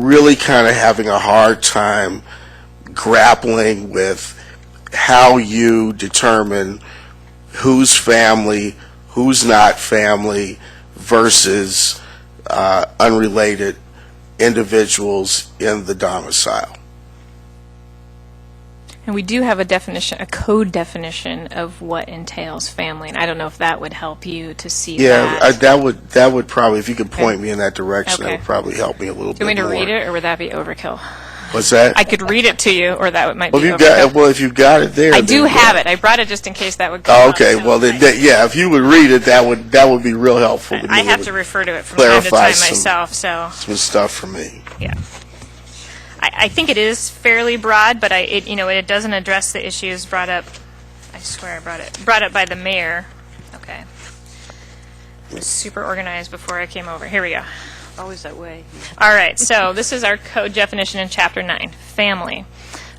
really kind of having a hard time grappling with how you determine who's family, who's not family, versus unrelated individuals in the domicile. And we do have a definition, a code definition of what entails family, and I don't know if that would help you to see Yeah, that. that would probably, if you could point me in that direction, that Okay. would probably help me a little bit Do you more. want me to read it, or would that be overkill? What's that? I could read it to you, or that might Well, be if overkill. you got it there. I do then, have it. I brought it just in case that would come Oh, up, okay. so Well, then, I- yeah, if you would read it, that would be real helpful to me. I It have would to refer to it from time to clarify time some- myself, so, some stuff for me. yeah. I think it is fairly broad, but it doesn't address the issues brought up, I swear I brought up by the mayor. Okay. I was super organized before I came over. Here we go. Always that way. All right, so this is our code definition in Chapter 9, family.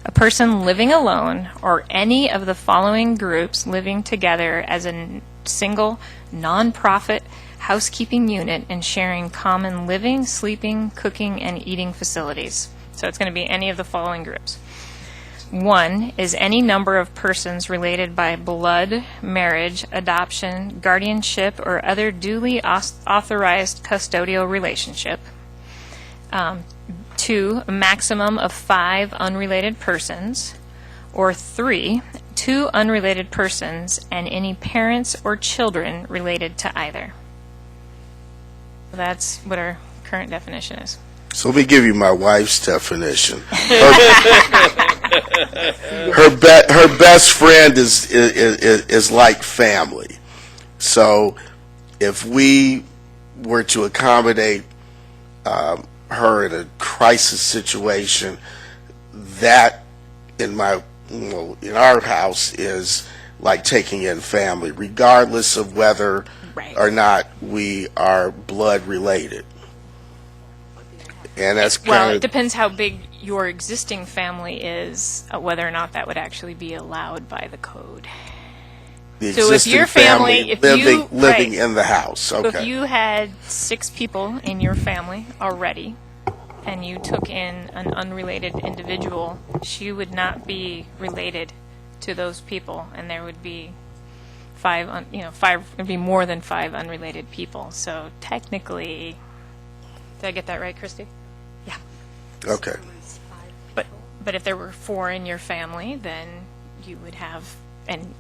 A person living alone or any of the following groups living together as a single, non-profit housekeeping unit and sharing common living, sleeping, cooking, and eating facilities. So it's going to be any of the following groups. 1 is any number of persons related by blood, marriage, adoption, guardianship, or other duly authorized custodial relationship. 2, a maximum of 5 unrelated persons. Or 3, 2 unrelated persons and any parents or children related to either. That's what our current definition is. So let me give you my wife's definition. Her best friend is like family. So if we were to accommodate her in a crisis situation, that in our house is like taking in family, regardless of whether Right. or not we are blood related. And that's Well, kind it of depends how big your existing family is, whether or not that would actually be allowed by the code. the so if existing your family- if living right. in the house. So Okay. if you had 6 people in your family already, and you took in an unrelated individual, she would not be related to those people, and there would be 5, it'd be more than 5 unrelated people. So technically, did I get that right, Christy? Yeah. Okay. But if there were 4 in your family, then you would have, and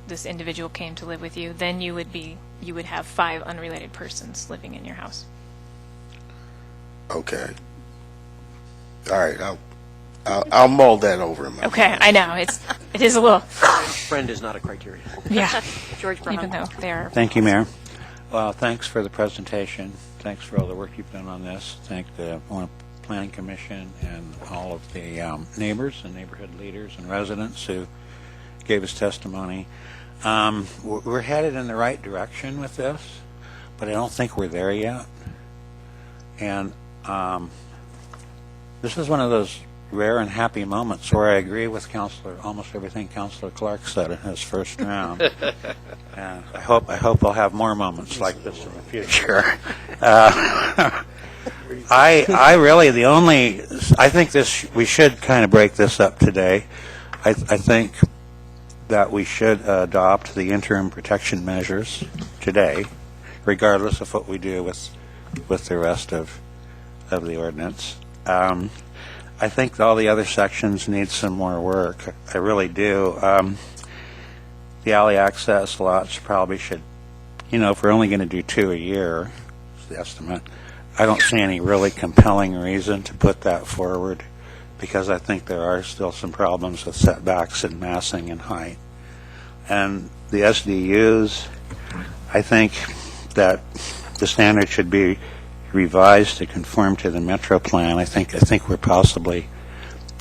this individual came to live with you, then you would have 5 unrelated persons living in your house. Okay. All right. I'll mull that over in my Okay, mind. I know it is a little, Friend is not a criteria. yeah. George Brown. Even though they are. Thank you, Mayor. Well, thanks for the presentation. Thanks for all the work you've done on this. Thank the Planning Commission and all of the neighbors and neighborhood leaders and residents who gave us testimony. We're headed in the right direction with this, but I don't think we're there yet. And this is one of those rare and happy moments where I agree with almost everything Councilor Clark said in his first round. And I hope I'll have more moments like this in the future. I think we should kind of break this up today. I think that we should adopt the interim protection measures today, regardless of what we do with the rest of the ordinance. I think all the other sections need some more work. I really do. The alley access lots probably should, if we're only going to do 2 a year, is the estimate, I don't see any really compelling reason to put that forward, because I think there are still some problems with setbacks and massing and height. And the SDUs, I think that the standard should be revised to conform to the Metro Plan. I think we're possibly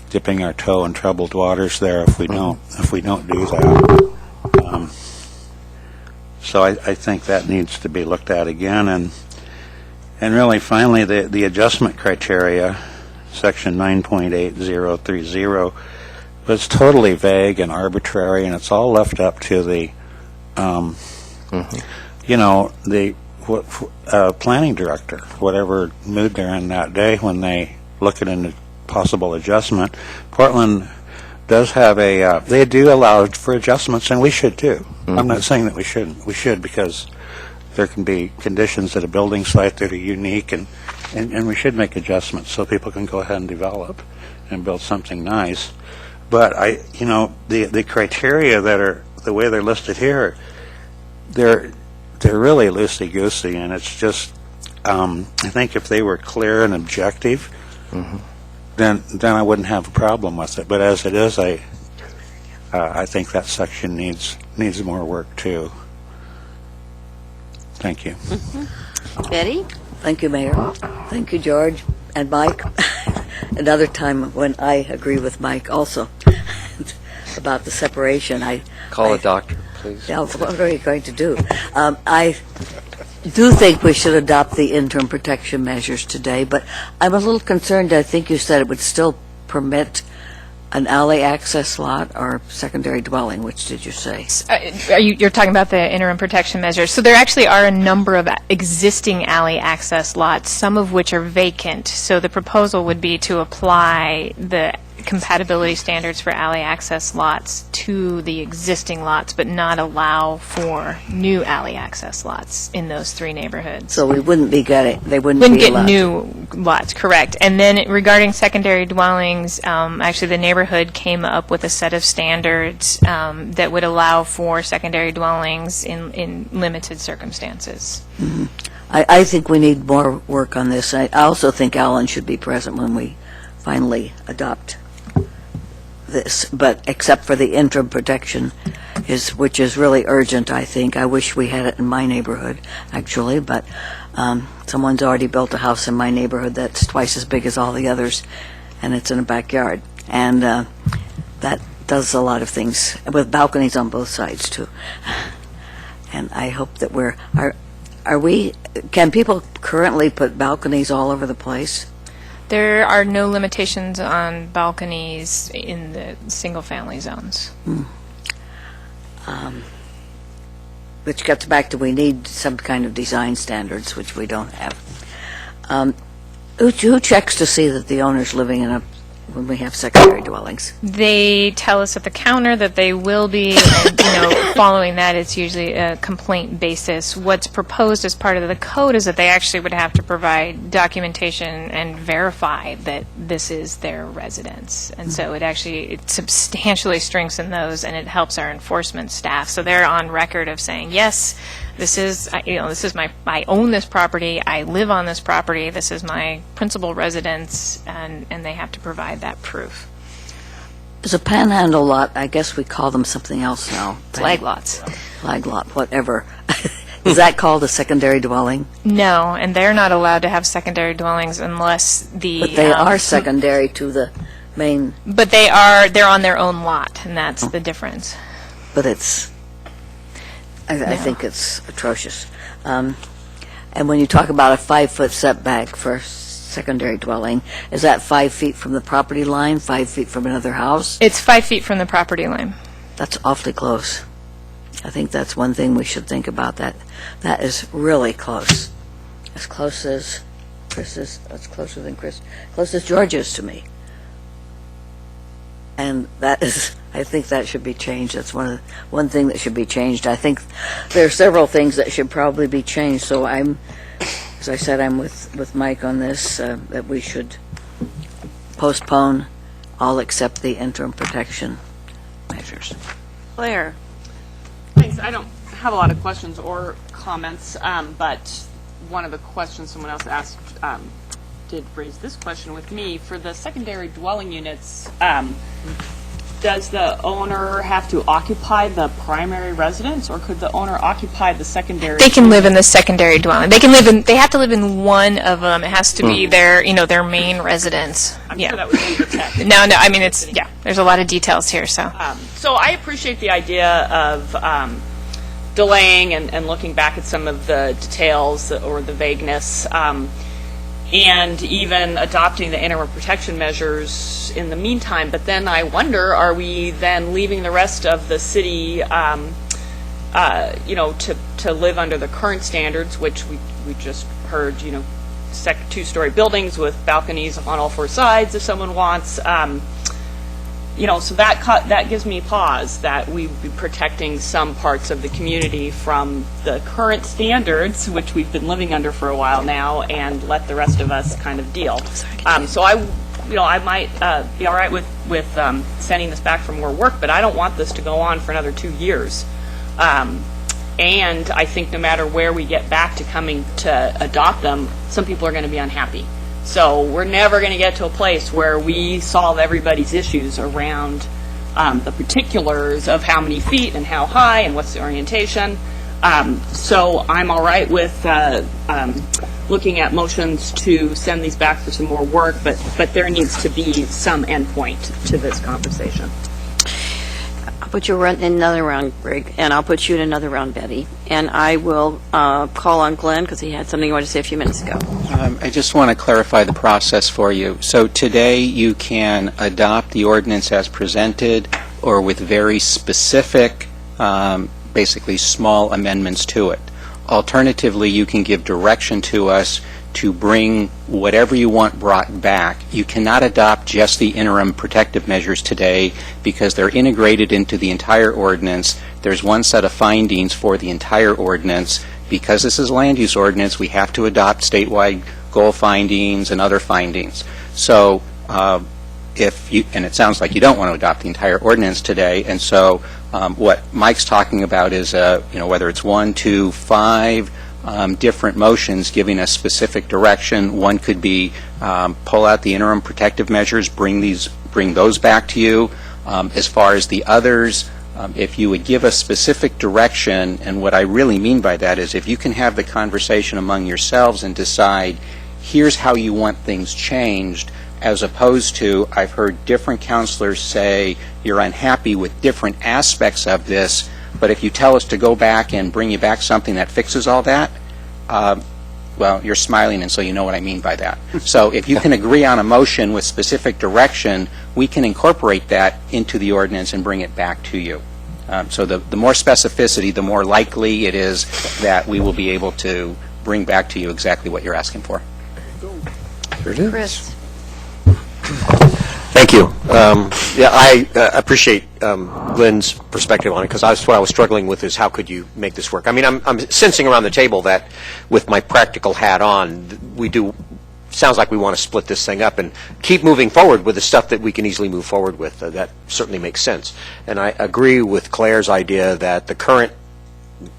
dipping our toe in troubled waters there if we don't do that. So I think that needs to be looked at again. And really, finally, the adjustment criteria, Section 9.8030, was totally vague and arbitrary, and it's all left up to the, planning director, whatever mood they're in that day when they look at a possible adjustment. Portland does have they do allow for adjustments, and we should too. I'm not saying that we shouldn't. We should, because there can be conditions at a building site that are unique, and we should make adjustments so people can go ahead and develop and build something nice. But the criteria that are the way they're listed here, they're really loosey-goosey, and it's just, I think if they were clear and objective, then I wouldn't have a problem with it. But as it is, I think that section needs more work too. Thank you. Betty? Thank you, Mayor. Thank you, George and Mike. Another time when I agree with Mike also about the separation. Call a doctor, please. Yeah, what are you going to do? I do think we should adopt the interim protection measures today, but I'm a little concerned. I think you said it would still permit an alley access lot or secondary dwelling. Which did you say? You're talking about the interim protection measures. So there actually are a number of existing alley access lots, some of which are vacant. So the proposal would be to apply the compatibility standards for alley access lots to the existing lots, but not allow for new alley access lots in those three neighborhoods. So we wouldn't be getting. They wouldn't Wouldn't be get allowed. new lots, correct. And then regarding secondary dwellings, actually the neighborhood came up with a set of standards that would allow for secondary dwellings in limited circumstances. Mm-hmm. I think we need more work on this. I also think Alan should be present when we finally adopt this, but except for the interim protection, which is really urgent, I think. I wish we had it in my neighborhood, actually, but someone's already built a house in my neighborhood that's twice as big as all the others, and it's in a backyard. And that does a lot of things, with balconies on both sides, too. And I hope that can people currently put balconies all over the place? There are no limitations on balconies in the single-family zones. Which gets back to we need some kind of design standards, which we don't have. Who checks to see that the owner's living when we have secondary dwellings? They tell us at the counter that they will be, and, following that, it's usually a complaint basis. What's proposed as part of the code is that they actually would have to provide documentation and verify that this is their residence. And so it substantially strengthens those, and it helps our enforcement staff. So they're on record of saying, yes, this is I own this property, I live on this property, this is my principal residence, and they have to provide that proof. There's a panhandle lot, I guess we call them something else now. Flag lots. Flag lot, whatever. Is that called a secondary dwelling? No, and they're not allowed to have secondary dwellings unless the... But they are secondary to the main... But they're on their own lot, and that's the difference. But I think it's atrocious. And when you talk about a 5-foot setback for secondary dwelling, is that 5 feet from the property line, 5 feet from another house? It's 5 feet from the property line. That's awfully close. I think that's one thing we should think about. That is really close. As close as Chris is. That's closer than Chris. Close as George is to me. And I think that should be changed. That's one thing that should be changed. I think there are several things that should probably be changed. So as I said, I'm with Mike on this, that we should postpone all except the interim protection measures. Claire? Thanks. I don't have a lot of questions or comments, but one of the questions someone else asked did raise this question with me. For the secondary dwelling units, does the owner have to occupy the primary residence, or could the owner occupy the secondary? They can live in the secondary dwelling. They have to live in one of them. It has to be their main residence. I'm sure that would be protected. No, I mean, there's a lot of details here, so. So I appreciate the idea of delaying and looking back at some of the details or the vagueness, and even adopting the interim protection measures in the meantime. But then I wonder, are we then leaving the rest of the city, to live under the current standards, which we just heard, 2-story buildings with balconies on all 4 sides if someone wants. So that gives me pause that we would be protecting some parts of the community from the current standards, which we've been living under for a while now, and let the rest of us kind of deal. So I might be all right with sending this back for more work, but I don't want this to go on for another 2 years. And I think no matter where we get back to coming to adopt them, some people are going to be unhappy. So we're never going to get to a place where we solve everybody's issues around the particulars of how many feet and how high and what's the orientation. So I'm all right with looking at motions to send these back for some more work, but there needs to be some endpoint to this conversation. I'll put you in another round, Greg, and I'll put you in another round, Betty. And I will call on Glenn because he had something he wanted to say a few minutes ago. I just want to clarify the process for you. So today you can adopt the ordinance as presented or with very specific, basically small amendments to it. Alternatively, you can give direction to us to bring whatever you want brought back. You cannot adopt just the interim protective measures today because they're integrated into the entire ordinance. There's one set of findings for the entire ordinance. Because this is a land use ordinance, we have to adopt statewide goal findings and other findings. So and it sounds like you don't want to adopt the entire ordinance today, and so what Mike's talking about is whether it's 1, 2, 5 different motions giving us specific direction. One could be pull out the interim protective measures, bring those back to you. As far as the others, if you would give us specific direction, and what I really mean by that is if you can have the conversation among yourselves and decide here's how you want things changed, as opposed to I've heard different counselors say you're unhappy with different aspects of this, but if you tell us to go back and bring you back something that fixes all that, well, you're smiling, and so you know what I mean by that. So if you can agree on a motion with specific direction, we can incorporate that into the ordinance and bring it back to you. So the more specificity, the more likely it is that we will be able to bring back to you exactly what you're asking for. Chris. Thank you. I appreciate Glenn's perspective on it, because that's what I was struggling with, is how could you make this work? I mean, I'm sensing around the table that with my practical hat on, sounds like we want to split this thing up and keep moving forward with the stuff that we can easily move forward with. That certainly makes sense. And I agree with Claire's idea that the current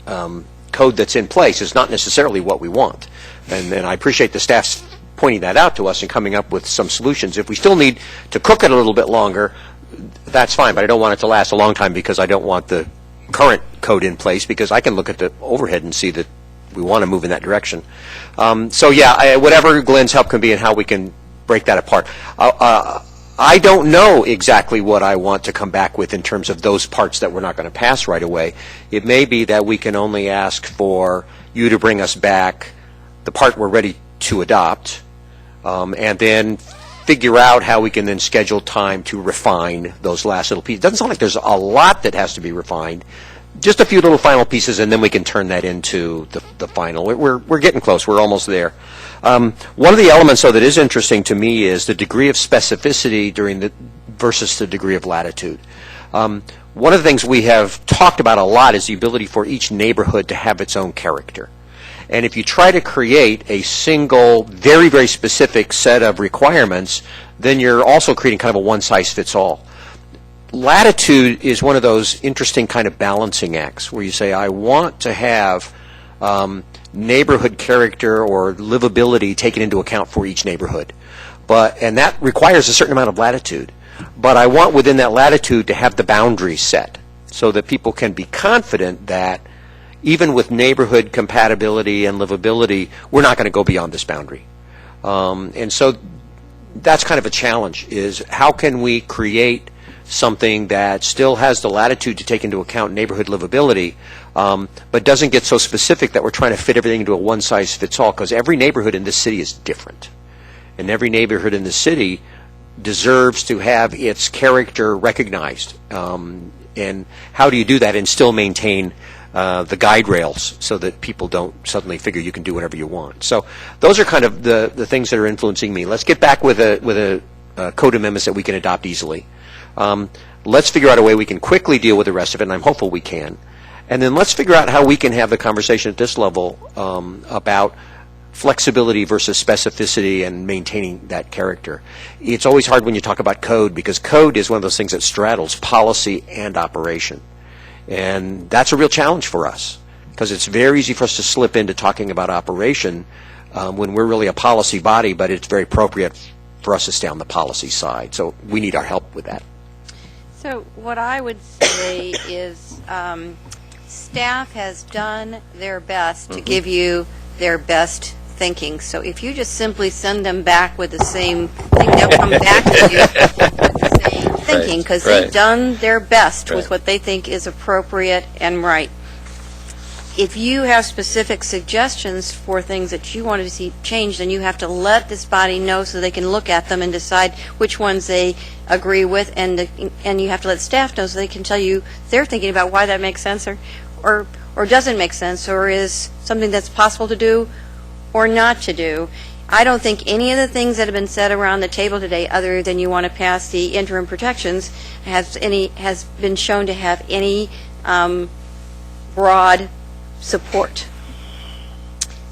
code that's in place is not necessarily what we want. And I appreciate the staff's pointing that out to us and coming up with some solutions. If we still need to cook it a little bit longer, that's fine, but I don't want it to last a long time because I don't want the current code in place, because I can look at the overhead and see that we want to move in that direction. So yeah, whatever Glenn's help can be and how we can break that apart. I don't know exactly what I want to come back with in terms of those parts that we're not going to pass right away. It may be that we can only ask for you to bring us back the part we're ready to adopt, and then figure out how we can then schedule time to refine those last little pieces. It doesn't sound like there's a lot that has to be refined, just a few little final pieces, and then we can turn that into the final. We're getting close. We're almost there. One of the elements, though, that is interesting to me is the degree of specificity versus the degree of latitude. One of the things we have talked about a lot is the ability for each neighborhood to have its own character. And if you try to create a single, very, very specific set of requirements, then you're also creating kind of a one-size-fits-all. Latitude is one of those interesting kind of balancing acts where you say, I want to have neighborhood character or livability taken into account for each neighborhood. And that requires a certain amount of latitude. But I want within that latitude to have the boundaries set so that people can be confident that even with neighborhood compatibility and livability, we're not going to go beyond this boundary. And so that's kind of a challenge, is how can we create something that still has the latitude to take into account neighborhood livability, but doesn't get so specific that we're trying to fit everything into a one-size-fits-all, because every neighborhood in this city is different. And every neighborhood in the city deserves to have its character recognized. And how do you do that and still maintain the guide rails so that people don't suddenly figure you can do whatever you want? So those are kind of the things that are influencing me. Let's get back with a code amendments that we can adopt easily. Let's figure out a way we can quickly deal with the rest of it, and I'm hopeful we can. And then let's figure out how we can have the conversation at this level about flexibility versus specificity and maintaining that character. It's always hard when you talk about code, because code is one of those things that straddles policy and operation. And that's a real challenge for us, because it's very easy for us to slip into talking about operation when we're really a policy body, but it's very appropriate for us to stay on the policy side. So we need our help with that. So what I would say is staff has done their best to give you their best thinking. So if you just simply send them back with the same thing, they'll come back to you with the same thinking, because they've done their best with what they think is appropriate and right. If you have specific suggestions for things that you want to see changed, then you have to let this body know so they can look at them and decide which ones they agree with, and you have to let staff know so they can tell you they're thinking about why that makes sense or doesn't make sense, or is something that's possible to do or not to do. I don't think any of the things that have been said around the table today, other than you want to pass the interim protections, has been shown to have any broad support.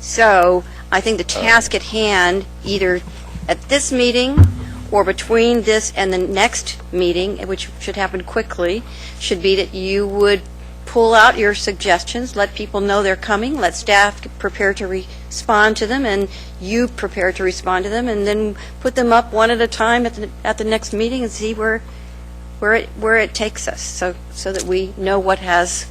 So I think the task at hand, either at this meeting or between this and the next meeting, which should happen quickly, should be that you would pull out your suggestions, let people know they're coming, let staff prepare to respond to them, and you prepare to respond to them, and then put them up one at a time at the next meeting and see where it takes us, so that we know what has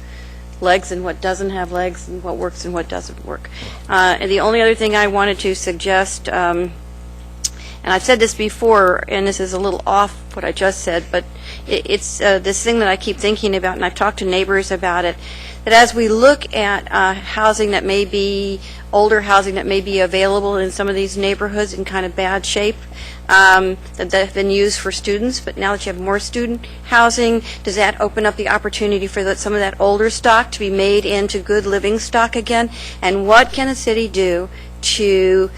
legs and what doesn't have legs, and what works and what doesn't work. And the only other thing I wanted to suggest, and I've said this before, and this is a little off what I just said, but it's this thing that I keep thinking about, and I've talked to neighbors about it, that as we look at housing that may be, older housing that may be available in some of these neighborhoods in kind of bad shape, that have been used for students, but now that you have more student housing, does that open up the opportunity for some of that older stock to be made into good living stock again? And what can a city do to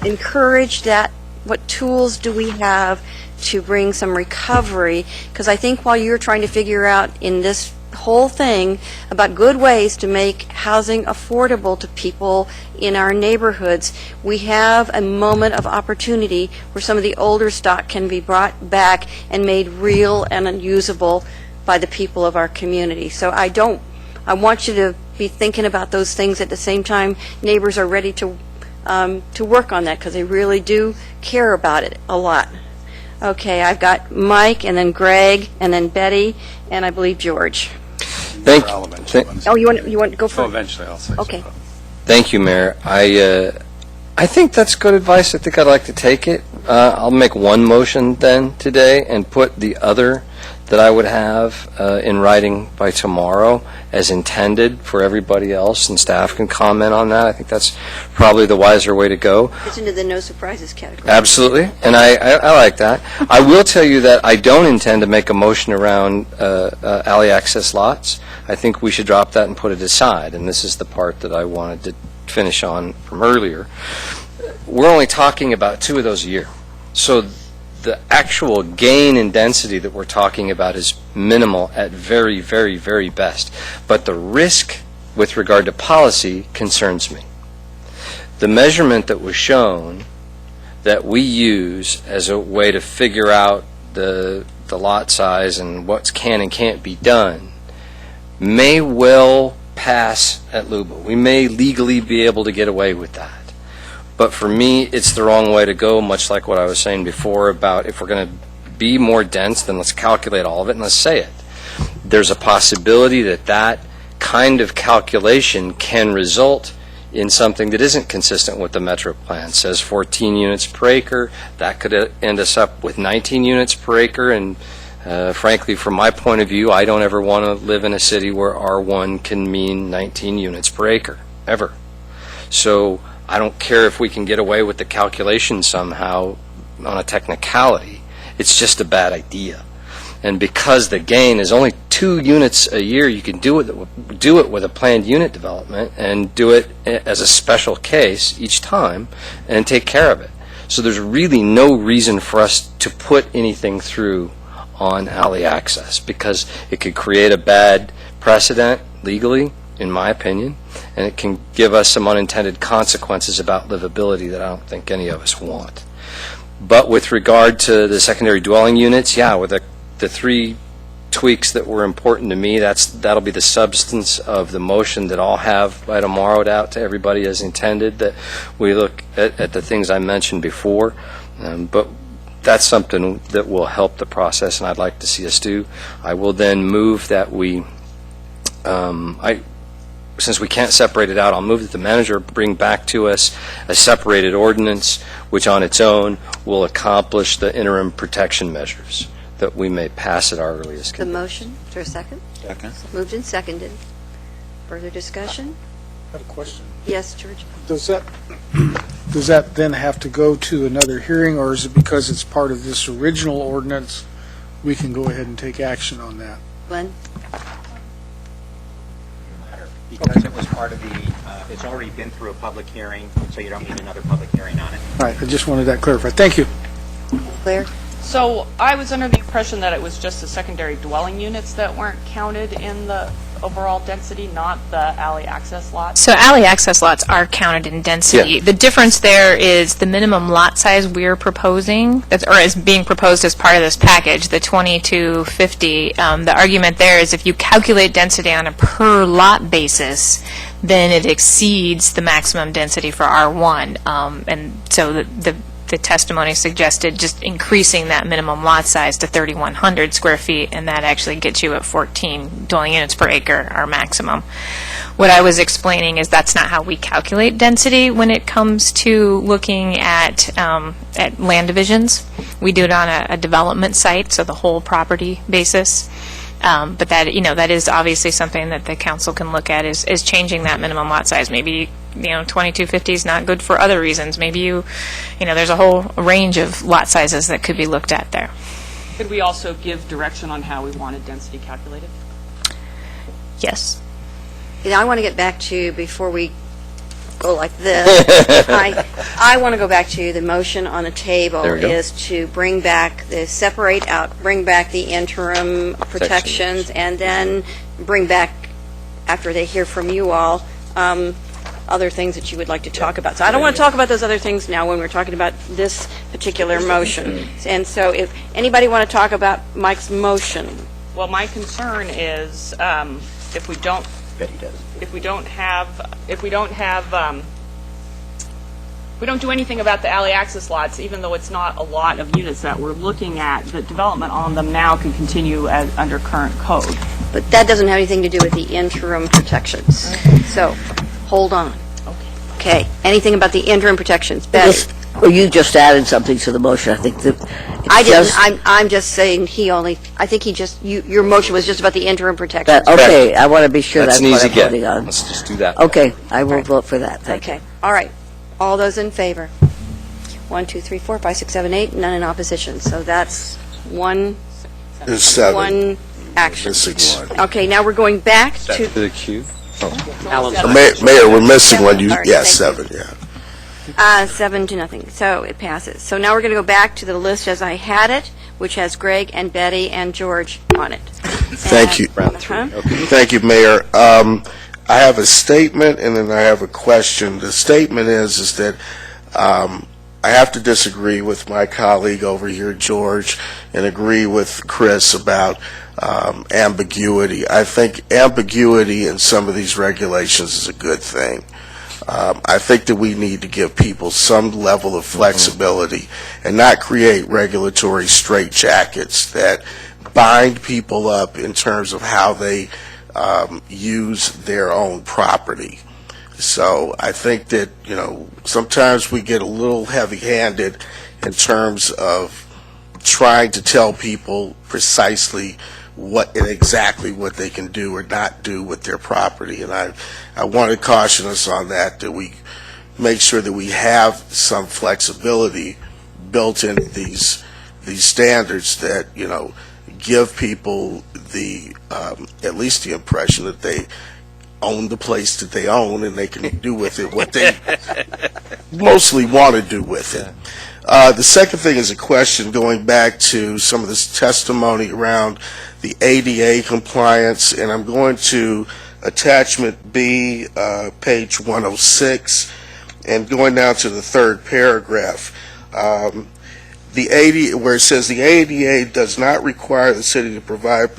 encourage that? What tools do we have to bring some recovery? Because I think while you're trying to figure out in this whole thing about good ways to make housing affordable to people in our neighborhoods, we have a moment of opportunity where some of the older stock can be brought back and made real and unusable by the people of our community. So I want you to be thinking about those things at the same time neighbors are ready to work on that, because they really do care about it a lot. Okay, I've got Mike, and then Greg, and then Betty, and I believe George. Thank Oh, you want to go first? Oh, eventually I'll say Okay. something. Thank you, Mayor. I think that's good advice. I think I'd like to take it. I'll make one motion then today and put the other that I would have in writing by tomorrow as intended for everybody else, and staff can comment on that. I think that's probably the wiser way to go. It's into the no surprises category. Absolutely, and I like that. I will tell you that I don't intend to make a motion around alley access lots. I think we should drop that and put it aside, and this is the part that I wanted to finish on from earlier. We're only talking about 2 of those a year. So the actual gain in density that we're talking about is minimal at very, very, very best. But the risk with regard to policy concerns me. The measurement that was shown that we use as a way to figure out the lot size and what can and can't be done may well pass at LUBA. We may legally be able to get away with that. But for me, it's the wrong way to go, much like what I was saying before about if we're going to be more dense, then let's calculate all of it and let's say it. There's a possibility that that kind of calculation can result in something that isn't consistent with the Metro Plan. It says 14 units per acre. That could end us up with 19 units per acre, and frankly, from my point of view, I don't ever want to live in a city where R1 can mean 19 units per acre, ever. So I don't care if we can get away with the calculation somehow on a technicality. It's just a bad idea. And because the gain is only 2 units a year, you can do it with a planned unit development and do it as a special case each time and take care of it. So there's really no reason for us to put anything through on alley access, because it could create a bad precedent legally, in my opinion, and it can give us some unintended consequences about livability that I don't think any of us want. But with regard to the secondary dwelling units, yeah, with the three tweaks that were important to me, that'll be the substance of the motion that I'll have by tomorrow out to everybody as intended, that we look at the things I mentioned before. But that's something that will help the process, and I'd like to see us do. I will then move that we, since we can't separate it out, I'll move that the manager bring back to us a separated ordinance, which on its own will accomplish the interim protection measures, that we may pass at our earliest The convenience. motion, is there a second? Second. Moved and seconded. Further discussion? I have a question. Yes, George? Does that then have to go to another hearing, or is it because it's part of this original ordinance, we can go ahead and take action on that? Glenn? Because it was part of the, it's already been through a public hearing, so you don't need another public hearing on it. All right, I just wanted that clarified. Thank you. Claire? So I was under the impression that it was just the secondary dwelling units that weren't counted in the overall density, not the alley access lots. So alley access lots are counted in density. Yeah. The difference there is the minimum lot size we're proposing, or is being proposed as part of this package, the 20 to 50. The argument there is if you calculate density on a per lot basis, then it exceeds the maximum density for R1. And so the testimony suggested just increasing that minimum lot size to 3,100 square feet, and that actually gets you at 14 dwelling units per acre, our maximum. What I was explaining is that's not how we calculate density when it comes to looking at land divisions. We do it on a development site, so the whole property basis. But that, that is obviously something that the council can look at is changing that minimum lot size. Maybe 2250 is not good for other reasons. Maybe there's a whole range of lot sizes that could be looked at there. Could we also give direction on how we wanted density calculated? Yes. I want to get back to, before we go like this, I want to go back to the motion on the table There we go. is to bring back bring back the interim protections, and then bring back, after they hear from you all, other things that you would like to talk about. So I don't want to talk about those other things now when we're talking about this particular motion. And so if anybody want to talk about Mike's motion? Well, my concern is if we don't do anything about the alley access lots, even though it's not a lot of units that we're looking at, the development on them now can continue under current code. But that doesn't have anything to do with the interim protections. So, hold on. Okay. Anything about the interim protections? Betty? Well, you just added something to the motion. I think that I didn't. I'm just saying I think your motion was just about the interim protections. Okay, I want to be sure That's that's an what easy I'm get. voting on. Let's just do that. Okay, I will vote for that. Thank you. Okay. All right. All those in favor? 1, 2, 3, 4, 5, 6, 7, 8. None in opposition. So that's one There's 7. action. Missing one. Okay. Now we're going back to. To the queue. Mayor, we're missing one. Sorry, Yeah, thank you. 7, yeah. 7-0. So it passes. So now we're going to go back to the list as I had it, which has Greg and Betty and George on it. Thank you. Round 3. Uh-huh. Okay. Thank you, Mayor. I have a statement and then I have a question. The statement is that I have to disagree with my colleague over here, George, and agree with Chris about ambiguity. I think ambiguity in some of these regulations is a good thing. I think that we need to give people some level of flexibility and not create regulatory straitjackets that bind people up in terms of how they use their own property. So I think that, sometimes we get a little heavy-handed in terms of trying to tell people precisely exactly what they can do or not do with their property. And I want to caution us on that we make sure that we have some flexibility built into these standards that, give people at least the impression that they own the place that they own and they can do with it what they mostly want to do with it. The second thing is a question going back to some of this testimony around the ADA compliance, and I'm going to attachment B, page 106, and going down to the third paragraph. The ADA, where it says the ADA does not require the city to provide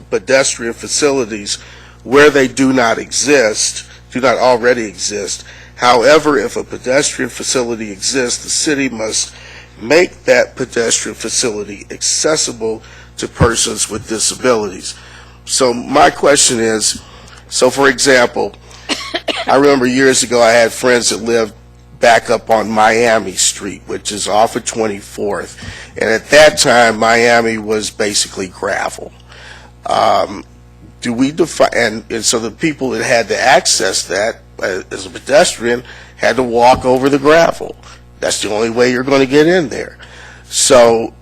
pedestrian facilities where they do not already exist. However, if a pedestrian facility exists, the city must make that pedestrian facility accessible to persons with disabilities. So my question is, so for example, I remember years ago I had friends that lived back up on Miami Street, which is off of 24th, and at that time Miami was basically gravel. Do we define, and so the people that had to access that as a pedestrian had to walk over the gravel. That's the only way you're going to get in there. So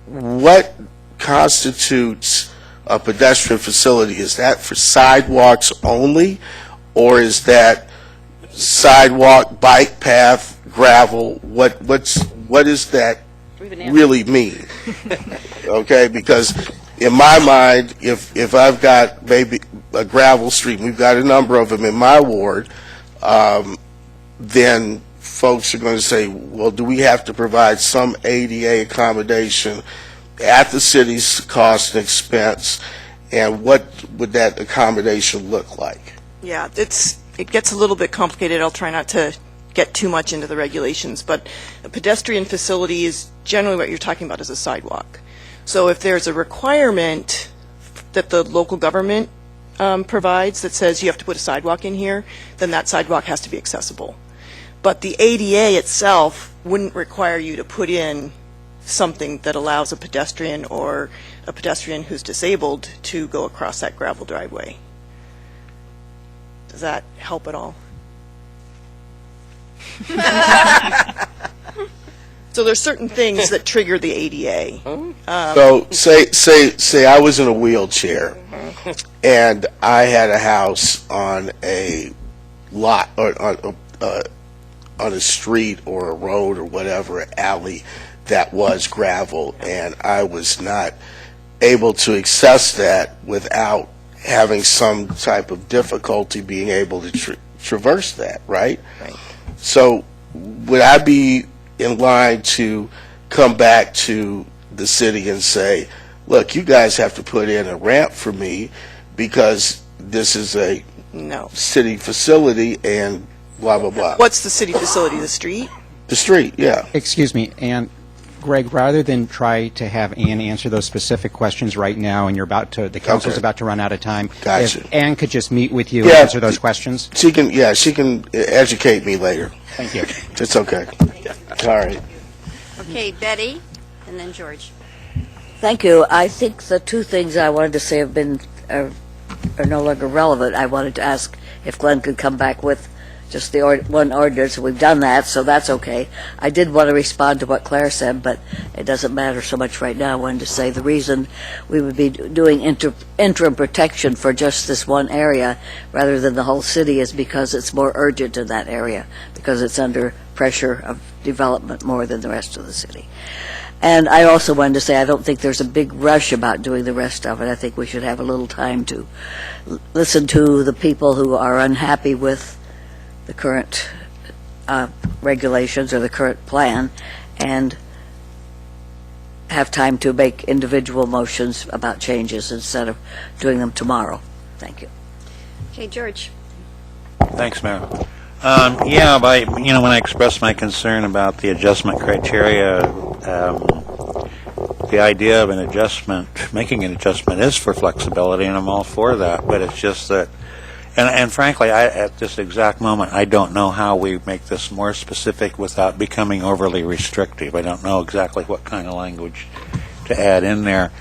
what constitutes a pedestrian facility? Is that for sidewalks only, or is that sidewalk, bike path, gravel? What does that really mean? Okay, because in my mind, if I've got maybe a gravel street, we've got a number of them in my ward, then folks are going to say, well, do we have to provide some ADA accommodation at the city's cost and expense, and what would that accommodation look like? Yeah, it gets a little bit complicated. I'll try not to get too much into the regulations, but a pedestrian facility is generally what you're talking about as a sidewalk. So if there's a requirement that the local government provides that says you have to put a sidewalk in here, then that sidewalk has to be accessible. But the ADA itself wouldn't require you to put in something that allows a pedestrian or a pedestrian who's disabled to go across that gravel driveway. Does that help at all? So there's certain things that trigger the ADA. So say I was in a wheelchair and I had a house on a lot or on a street or a road or whatever, an alley that was gravel, and I was not able to access that without having some type of difficulty being able to traverse that, right? Right. So would I be in line to come back to the city and say, look, you guys have to put in a ramp for me because this is a city facility and blah, blah, blah? What's the city facility, the street? The street, yeah. Excuse me, and Greg, rather than try to have Ann answer those specific questions right now, and the council's about to run out of time, Gotcha. if Ann could just meet with you and answer those questions. She can educate me later. Thank you. It's okay. All right. Okay, Betty, and then George. Thank you. I think the two things I wanted to say have been are no longer relevant. I wanted to ask if Glenn could come back with just the one ordinance. We've done that, so that's okay. I did want to respond to what Claire said, but it doesn't matter so much right now. I wanted to say the reason we would be doing interim protection for just this one area rather than the whole city is because it's more urgent in that area, because it's under pressure of development more than the rest of the city. And I also wanted to say I don't think there's a big rush about doing the rest of it. I think we should have a little time to listen to the people who are unhappy with the current regulations or the current plan, and have time to make individual motions about changes instead of doing them tomorrow. Thank you. Okay, George. Thanks, Mayor. When I expressed my concern about the adjustment criteria, the idea of making an adjustment is for flexibility, and I'm all for that, but it's just that, and frankly, at this exact moment, I don't know how we make this more specific without becoming overly restrictive. I don't know exactly what kind of language to add in there.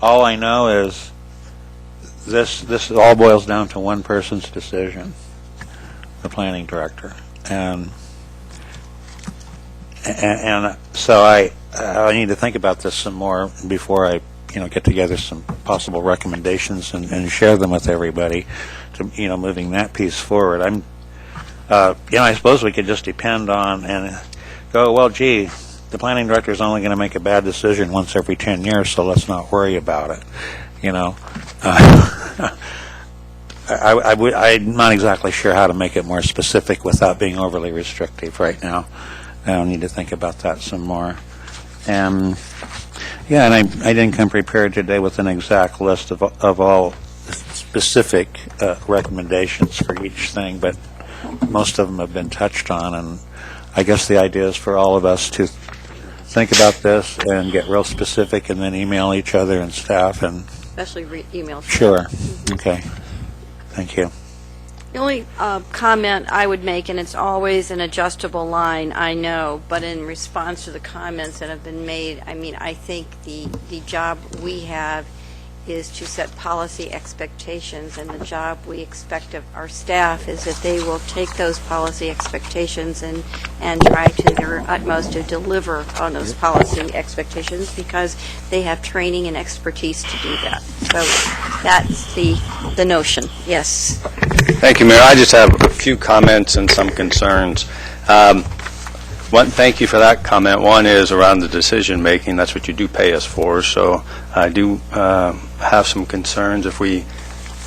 All I know is this all boils down to one person's decision, the planning director, and so I need to think about this some more before I get together some possible recommendations and share them with everybody to moving that piece forward. I suppose we could just depend on and go, well, gee, the planning director is only going to make a bad decision once every 10 years, so let's not worry about it. I'm not exactly sure how to make it more specific without being overly restrictive right now. I'll need to think about that some more. And I didn't come prepared today with an exact list of all specific recommendations for each thing, but most of them have been touched on, and I guess the idea is for all of us to think about this and get real specific and then email each other and staff and... Especially email. Sure. Okay. Thank you. The only comment I would make, and it's always an adjustable line, I know, but in response to the comments that have been made, I mean, I think the job we have is to set policy expectations, and the job we expect of our staff is that they will take those policy expectations and try to their utmost to deliver on those policy expectations, because they have training and expertise to do that. So that's the notion. Yes. Thank you, Mayor. I just have a few comments and some concerns. Thank you for that comment. One is around the decision making. That's what you do pay us for. So I do have some concerns if we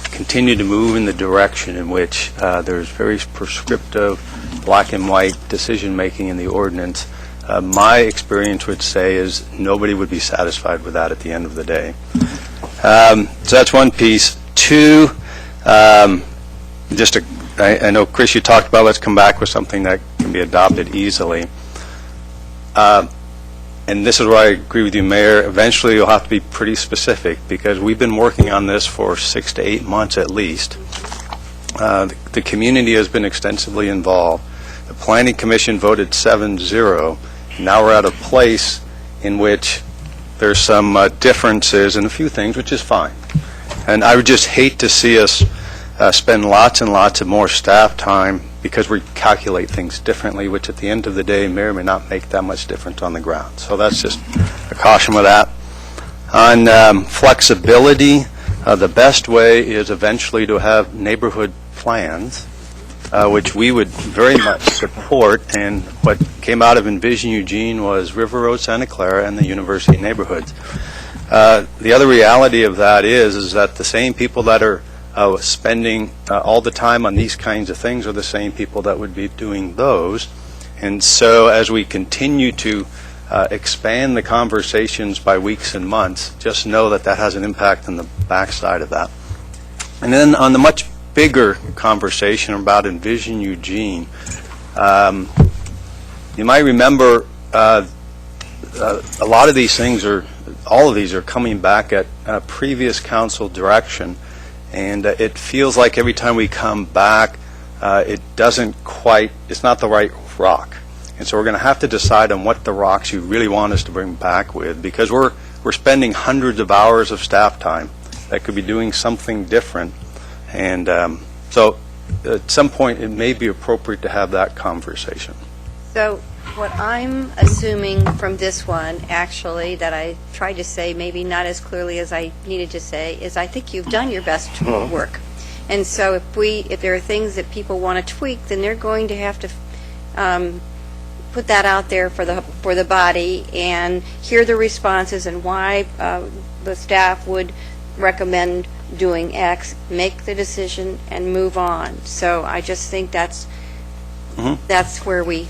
continue to move in the direction in which there's very prescriptive, black and white decision making in the ordinance. My experience would say is nobody would be satisfied with that at the end of the day. So that's one piece. Two, I know, Chris, you talked about let's come back with something that can be adopted easily. And this is where I agree with you, Mayor. Eventually, you'll have to be pretty specific, because we've been working on this for 6 to 8 months at least. The community has been extensively involved. The Planning Commission voted 7-0. Now we're at a place in which there's some differences in a few things, which is fine. And I would just hate to see us spend lots and lots of more staff time because we calculate things differently, which at the end of the day may or may not make that much difference on the ground. So that's just a caution with that. On flexibility, the best way is eventually to have neighborhood plans, which we would very much support. And what came out of Envision Eugene was River Road, Santa Clara, and the university neighborhoods. The other reality of that is that the same people that are spending all the time on these kinds of things are the same people that would be doing those. And so as we continue to expand the conversations by weeks and months, just know that that has an impact on the backside of that. And then on the much bigger conversation about Envision Eugene, you might remember a lot of these things all of these are coming back at previous council direction. And it feels like every time we come back, it's not the right rock. And so we're going to have to decide on what the rocks you really want us to bring back with, because we're spending hundreds of hours of staff time that could be doing something different. And so at some point, it may be appropriate to have that conversation. So what I'm assuming from this one, actually, that I tried to say maybe not as clearly as I needed to say, is I think you've done your best work. And so if there are things that people want to tweak, then they're going to have to put that out there for the body and hear the responses and why the staff would recommend doing X, make the decision, and move on. So I just think that's where we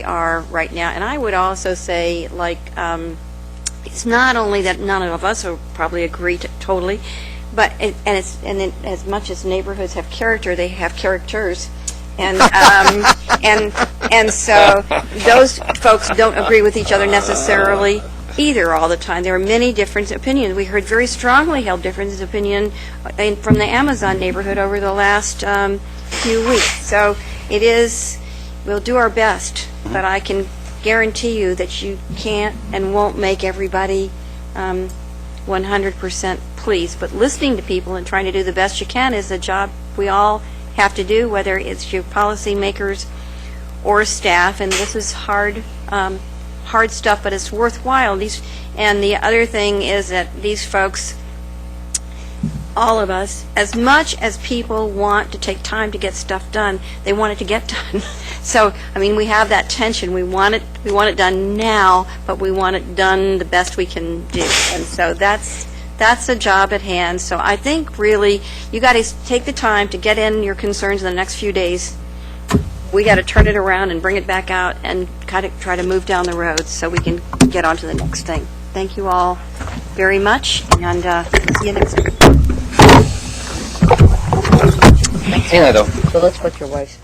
are right now. And I would also say, like, it's not only that none of us will probably agree totally, but as much as neighborhoods have character, they have characters, and so those folks don't agree with each other necessarily either all the time. There are many different opinions. We heard very strongly held differences of opinion from the Amazon neighborhood over the last few weeks. So it is. We'll do our best, but I can guarantee you that you can't and won't make everybody 100% pleased. But listening to people and trying to do the best you can is a job we all have to do, whether it's your policymakers or staff. And this is hard stuff, but it's worthwhile. And the other thing is that these folks, all of us, as much as people want to take time to get stuff done, they want it to get done. So, I mean, we have that tension. We want it done now, but we want it done the best we can do. And so that's That's the job at hand. So I think really, you got to take the time to get in your concerns in the next few days. We got to turn it around and bring it back out and kind of try to move down the road so we can get on to the next thing. Thank you all very much, and see you next week. Hey, though. So let's put your wife's.